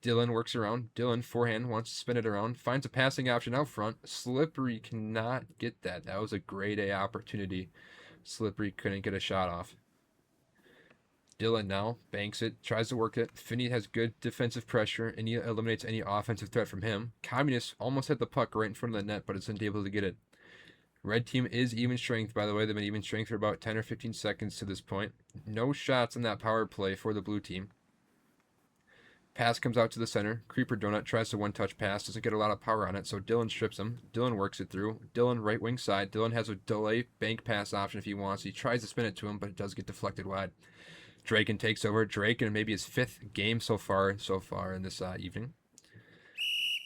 Dylan works around. Dylan, forehand, wants to spin it around. Finds a passing option out front. Slippery cannot get that. That was a grade A opportunity. Slippery couldn't get a shot off. Dylan now banks it, tries to work it. Finney has good defensive pressure, and he eliminates any offensive threat from him. Communist almost hit the puck right in front of the net, but isn't able to get it. Red team is even strength, by the way. They've been even strength for about 10 or 15 seconds to this point. No shots in that power play for the blue team. Pass comes out to the center. Creeper Donut tries to one-touch pass. Doesn't get a lot of power on it, so Dylan strips him. Dylan works it through. Dylan right wing side. Dylan has a delay bank pass option if he wants. He tries to spin it to him, but it does get deflected wide. Draken takes over. Draken, maybe his 5th game so far in this evening.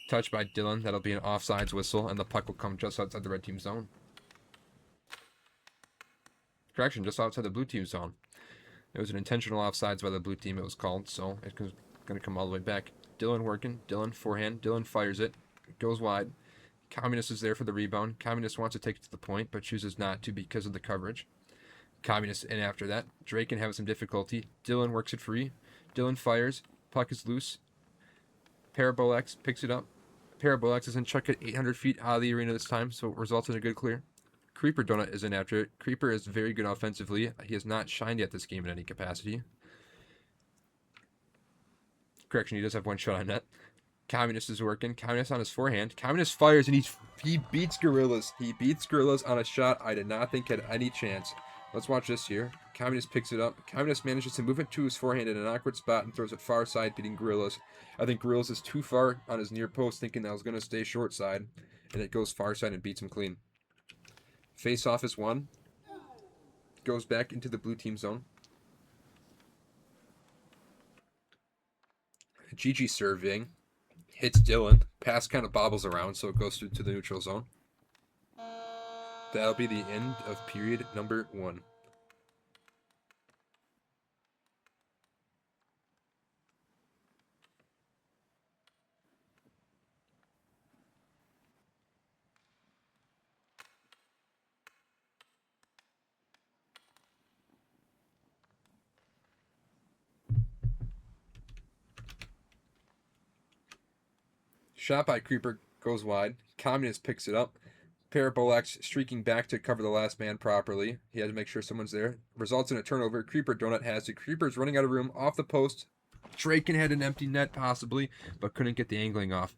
Touched by Dylan. That'll be an offsides whistle, and the puck will come just outside the red team zone. Correction, just outside the blue team zone. It was an intentional offsides by the blue team, it was called, so it's going to come all the way back. Dylan working. Dylan forehand. Dylan fires it. It goes wide. Communist is there for the rebound. Communist wants to take it to the point, but chooses not to because of the coverage. Communist in after that. Draken having some difficulty. Dylan works it free. Dylan fires. Puck is loose. Parabolax picks it up. Parabolax isn't chucked it 800 feet out of the arena this time, so it results in a good clear. Creeper Donut is in after it. Creeper is very good offensively. He has not shined yet this game in any capacity. Correction, he does have one shot on net. Communist is working. Communist on his forehand. Communist fires, and he beats Gorillas. He beats Gorillas on a shot I did not think had any chance. Let's watch this here. Communist picks it up. Communist manages to move it to his forehand in an awkward spot and throws it far side, beating Gorillas. I think Gorillas is too far on his near post, thinking that was going to stay short side, and it goes far side and beats him clean. Face off is won. Goes back into the blue team zone. GG serving. Hits Dylan. Pass kind of bobbles around, so it goes through to the neutral zone. That'll be the end of period number 1. Shot by Creeper goes wide. Communist picks it up. Parabolax streaking back to cover the last man properly. He had to make sure someone's there. Results in a turnover. Creeper Donut has it. Creeper's running out of room off the post. Draken had an empty net possibly, but couldn't get the angling off.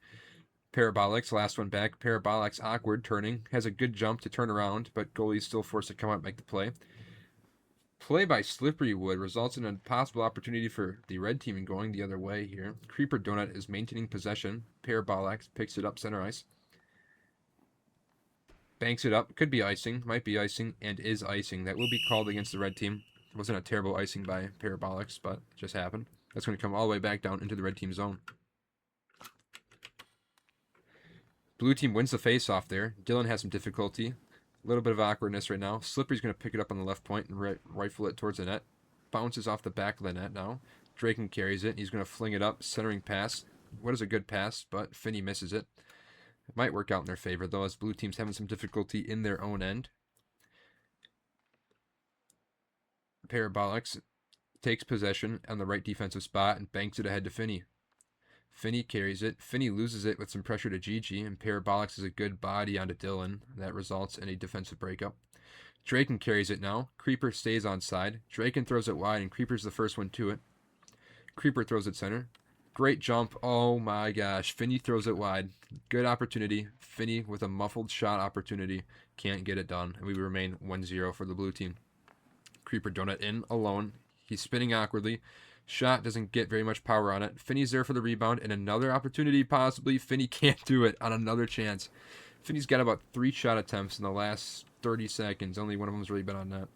Parabolax, last one back. Parabolax awkward, turning. Has a good jump to turn around, but goalie's still forced to come out and make the play. Play by Slippery Wood results in a possible opportunity for the red team going the other way here. Creeper Donut is maintaining possession. Parabolax picks it up center ice. Banks it up. Could be icing. Might be icing. And is icing. That will be called against the red team. It wasn't a terrible icing by Parabolax, but it just happened. That's going to come all the way back down into the red team zone. Blue team wins the face-off there. Dylan has some difficulty. A little bit of awkwardness right now. Slippery's going to pick it up on the left point and rifle it towards the net. Bounces off the back of the net now. Draken carries it. He's going to fling it up. Centering pass. What is a good pass, but Finney misses it. It might work out in their favor, though, as blue team's having some difficulty in their own end. Parabolax takes possession on the right defensive spot and banks it ahead to Finney. Finney carries it. Finney loses it with some pressure to Gigi, and Parabolics is a good body onto Dylan. That results in a defensive breakup. Draken carries it now. Creeper stays on side. Draken throws it wide, and Creeper's the first one to it. Creeper throws it center. Great jump. Oh my gosh. Finney throws it wide. Good opportunity. Finney with a muffled shot opportunity. Can't get it done. And we remain 1-0 for the blue team. Creeper donut in alone. He's spinning awkwardly. Shot doesn't get very much power on it. Finney's there for the rebound and another opportunity possibly. Finney can't do it on another chance. Finney's got about 3 shot attempts in the last 30 seconds. Only one of them's really been on net.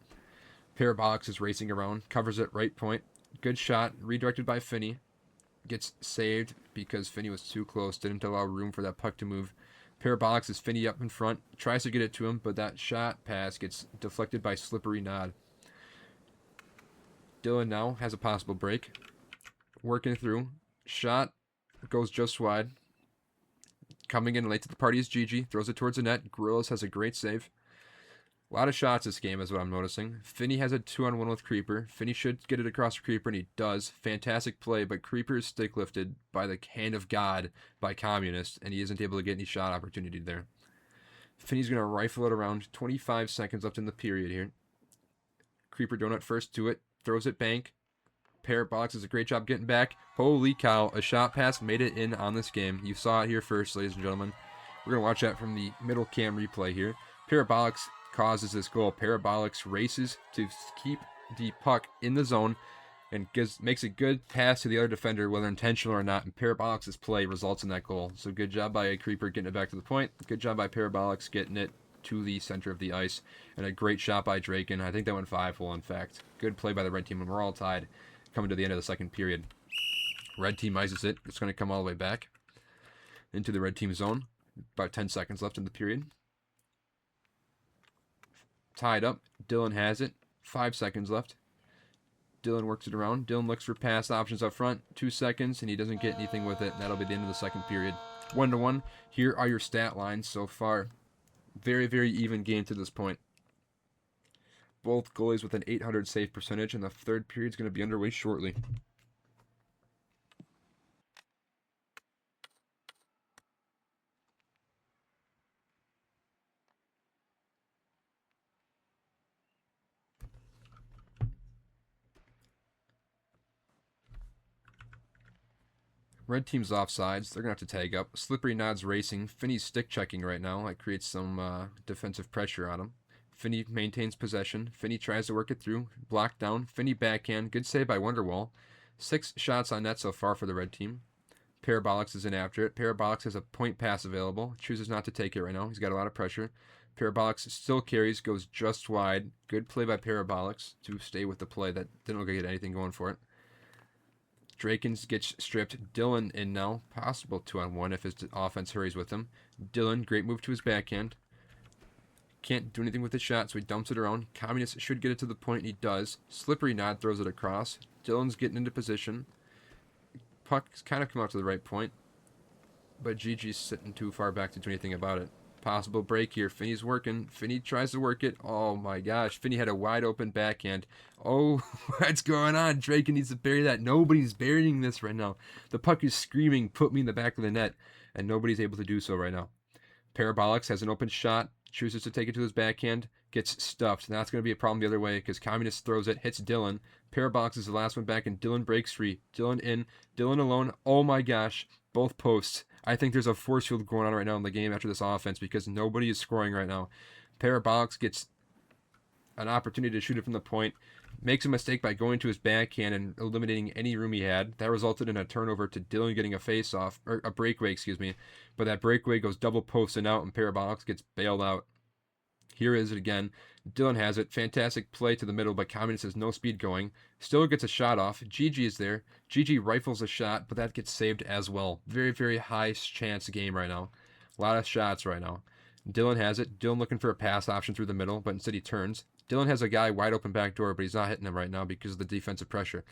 Parabolics is racing around. Covers it right point. Good shot. Redirected by Finney. Gets saved because Finney was too close. Didn't allow room for that puck to move. Parabolics is Finney up in front. Tries to get it to him, but that shot pass gets deflected by Slippery Nod. Dylan now has a possible break. Working through. Shot goes just wide. Coming in late to the party is Gigi. Throws it towards the net. Gorillas has a great save. A lot of shots this game is what I'm noticing. Finney has a 2-on-1 with Creeper. Finney should get it across to Creeper, and he does. Fantastic play, but Creeper is stick lifted by the hand of God by Communist, and he isn't able to get any shot opportunity there. Finney's going to rifle it around. 25 seconds left in the period here. Creeper donut first to it. Throws it bank. Parabolics does a great job getting back. Holy cow, a shot pass made it in on this game. You saw it here first, ladies and gentlemen. We're going to watch that from the middle cam replay here. Parabolics causes this goal. Parabolics races to keep the puck in the zone and makes a good pass to the other defender, whether intentional or not, and Parabolics' play results in that goal. So good job by Creeper getting it back to the point. Good job by Parabolics getting it to the center of the ice, and a great shot by Draken. I think that went 5-hole, in fact. Good play by the red team, and we're all tied coming to the end of the second period. Red team ices it. It's going to come all the way back into the red team zone. About 10 seconds left in the period. Tied up. Dylan has it. 5 seconds left. Dylan works it around. Dylan looks for pass options up front. 2 seconds, and he doesn't get anything with it. That'll be the end of the second period. 1-1. Here are your stat lines so far. Very, very even game to this point. Both goalies with an 800 save percentage, and the third period is going to be underway shortly. Red team's offsides. They're going to have to tag up. Slippery Nod's racing. Finney's stick checking right now. That creates some defensive pressure on him. Finney maintains possession. Finney tries to work it through. Blocked down. Finney backhand. Good save by Wonderwall. 6 shots on net so far for the red team. Parabolics is in after it. Parabolics has a point pass available. Chooses not to take it right now. He's got a lot of pressure. Parabolics still carries. Goes just wide. Good play by Parabolics to stay with the play. That didn't look like it had anything going for it. Drakens gets stripped. Dylan in now. Possible 2-on-1 if his offense hurries with him. Dylan, great move to his backhand. Can't do anything with the shot, so he dumps it around. Communist should get it to the point, and he does. Slippery Nod throws it across. Dylan's getting into position. Puck's kind of come out to the right point, but Gigi's sitting too far back to do anything about it. Possible break here. Finney's working. Finney tries to work it. Oh my gosh. Finney had a wide open backhand. Oh, what's going on? Draken needs to bury that. Nobody's burying this right now. The puck is screaming, put me in the back of the net, and nobody's able to do so right now. Parabolics has an open shot. Chooses to take it to his backhand. Gets stuffed. Now that's going to be a problem the other way because Communist throws it. Hits Dylan. Parabolics is the last one back, and Dylan breaks free. Dylan in. Dylan alone. Oh my gosh. Both posts. I think there's a force field going on right now in the game after this offense because nobody is scoring right now. Parabolics gets an opportunity to shoot it from the point. Makes a mistake by going to his backhand and eliminating any room he had. That resulted in a turnover to Dylan getting a face-off, or a breakaway, excuse me. But that breakaway goes double post and out, and Parabolics gets bailed out. Here is it again. Dylan has it. Fantastic play to the middle, but Communist has no speed going. Still gets a shot off. Gigi is there. Gigi rifles a shot, but that gets saved as well. Very, very high chance game right now. A lot of shots right now. Dylan has it. Dylan looking for a pass option through the middle, but instead he turns. Dylan has a guy wide open back door, but he's not hitting him right now because of the defensive pressure.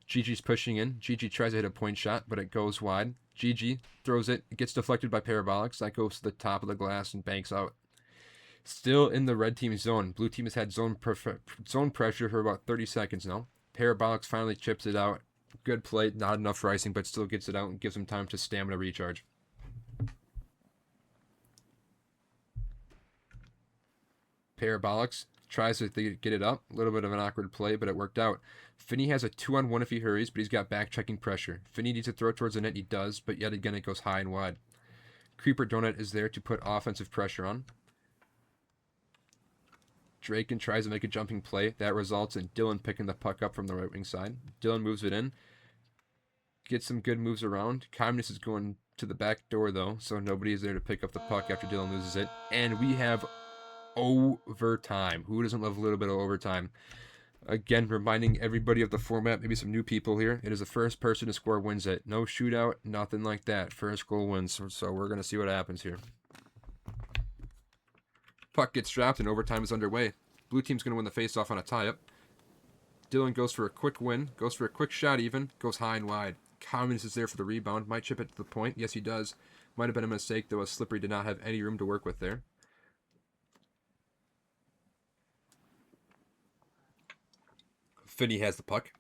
Gigi's pushing in. Gigi tries to hit a point shot, but it goes wide. Gigi throws it. It gets deflected by Parabolics. That goes to the top of the glass and banks out. Still in the red team zone. Blue team has had zone pressure for about 30 seconds now. Parabolics finally chips it out. Good play, not enough for icing, but still gets it out and gives him time to stamina recharge. Parabolics tries to get it up. A little bit of an awkward play, but it worked out. Finney has a 2-on-1 if he hurries, but he's got back-checking pressure. Finney needs to throw towards the net, he does, but yet again it goes high and wide. Creeper Donut is there to put offensive pressure on. Draken tries to make a jumping play. That results in Dylan picking the puck up from the right wing side. Dylan moves it in. Gets some good moves around. Communist is going to the back door, though, so nobody is there to pick up the puck after Dylan loses it. And we have overtime. Who doesn't love a little bit of overtime? Again, reminding everybody of the format, maybe some new people here. It is the first person to score wins it. No shootout, nothing like that. First goal wins. So we're going to see what happens here. Puck gets dropped and overtime is underway. Blue team's going to win the faceoff on a tie-up. Dylan goes for a quick win. Goes for a quick shot even. Goes high and wide. Communist is there for the rebound. Might chip it to the point. Yes, he does. Might have been a mistake, though, as Slippery did not have any room to work with there. Finney has the puck.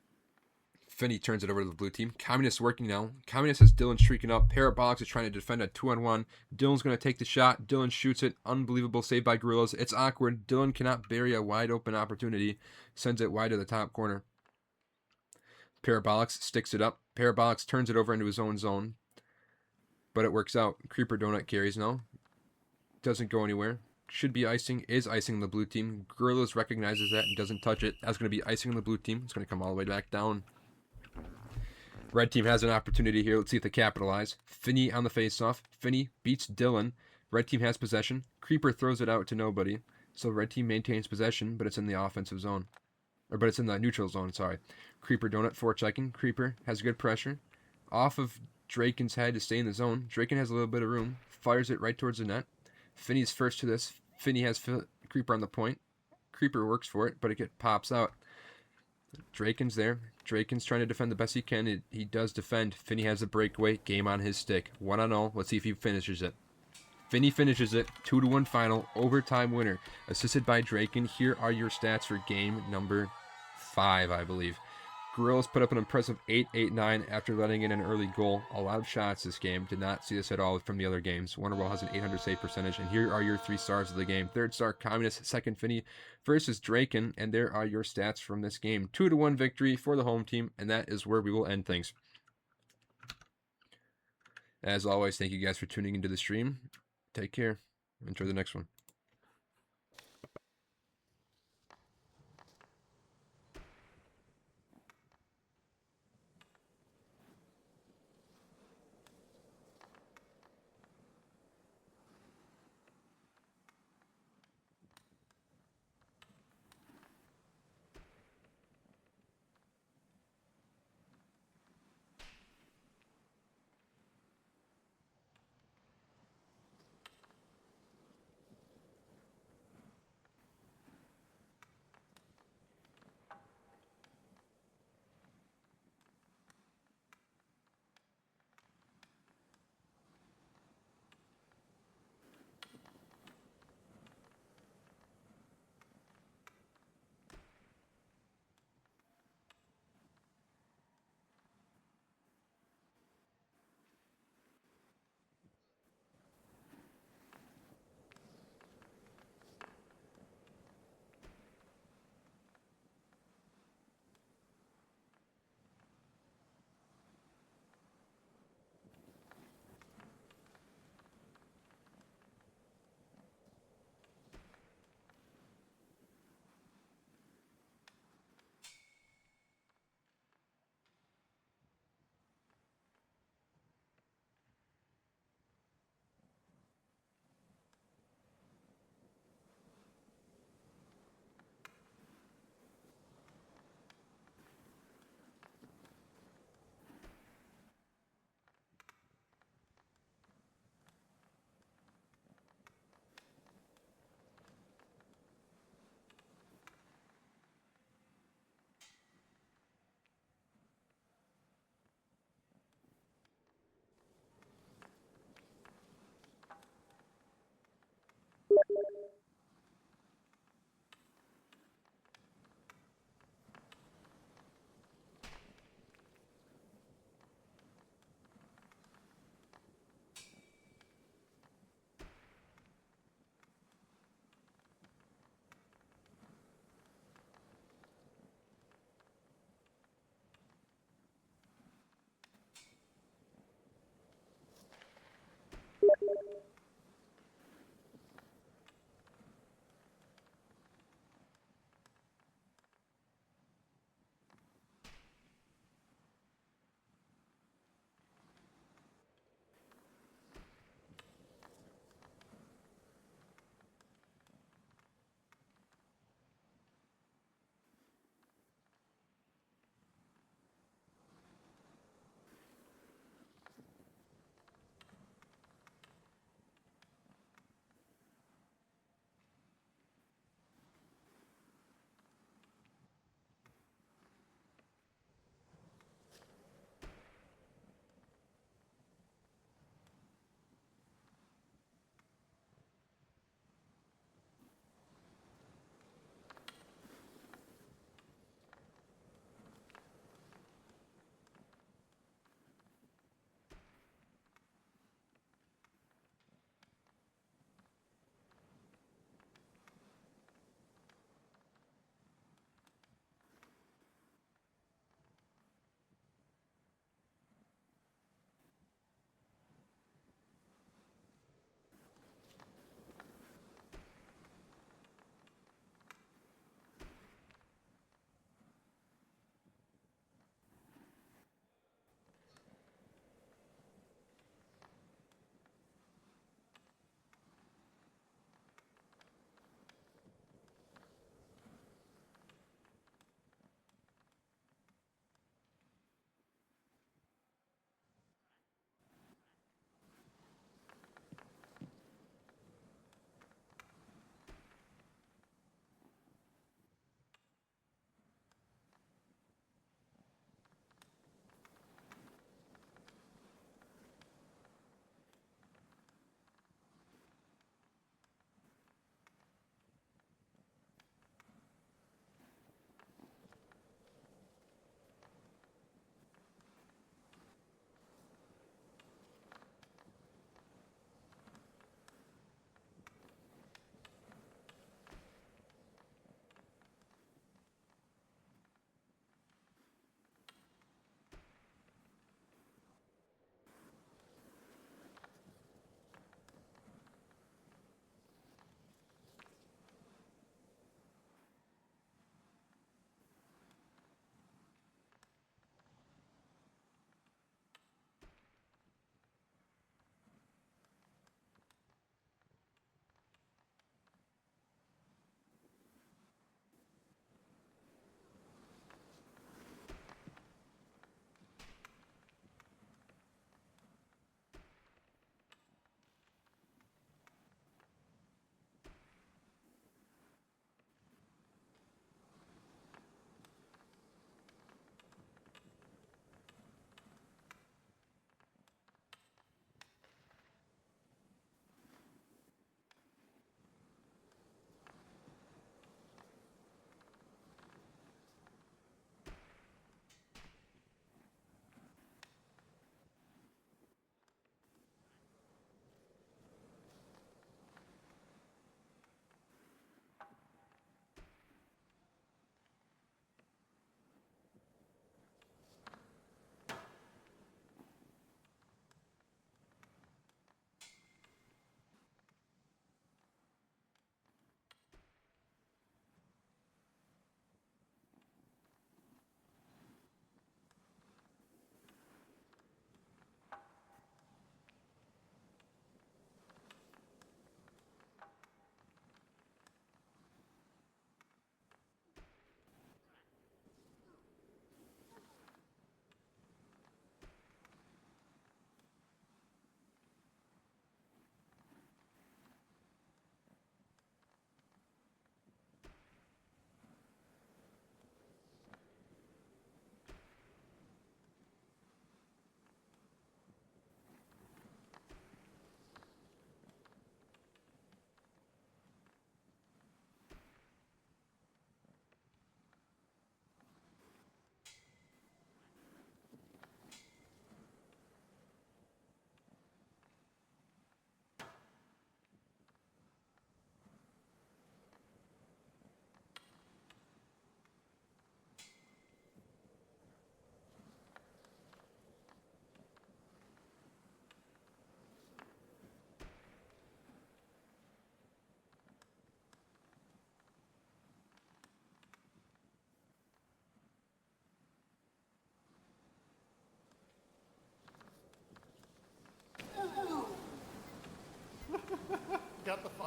Finney turns it over to the blue team. Communist working now. Communist has Dylan streaking up. Parabolics is trying to defend a 2-on-1. Dylan's going to take the shot. Dylan shoots it. Unbelievable save by Gorillas. It's awkward. Dylan cannot bury a wide open opportunity. Sends it wide to the top corner. Parabolics sticks it up. Parabolics turns it over into his own zone. But it works out. Creeper Donut carries now. Doesn't go anywhere. Should be icing. Is icing the blue team. Gorillas recognizes that and doesn't touch it. That's going to be icing on the blue team. It's going to come all the way back down. Red team has an opportunity here. Let's see if they capitalize. Finney on the faceoff. Finney beats Dylan. Red team has possession. Creeper throws it out to nobody. So red team maintains possession, but it's in the offensive zone. But it's in the neutral zone, sorry. Creeper Donut forechecking. Creeper has good pressure. Off of Draken's head to stay in the zone. Draken has a little bit of room. Fires it right towards the net. Finney's first to this. Finney has Creeper on the point. Creeper works for it, but it pops out. Draken's there. Draken's trying to defend the best he can. He does defend. Finney has a breakaway. Game on his stick. 1-0. Let's see if he finishes it. Finney finishes it. 2-1 final. Overtime winner. Assisted by Draken. Here are your stats for game number 5, I believe. Gorillas put up an impressive 8-8-9 after letting in an early goal. A lot of shots this game. Did not see this at all from the other games. Wonderwall has an 800 save percentage. And here are your 3 stars of the game. Third star, Communist. Second, Finney versus Draken. And there are your stats from this game. 2-1 victory for the home team. And that is where we will end things. As always, thank you guys for tuning into the stream. Take care. Enjoy the next one.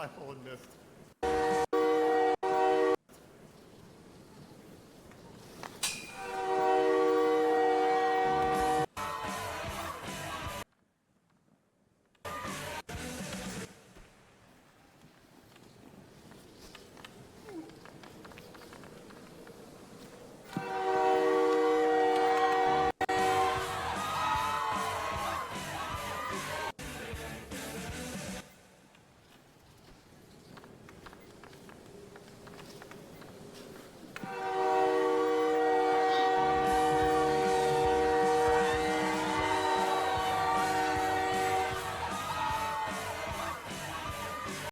Kyle and missed.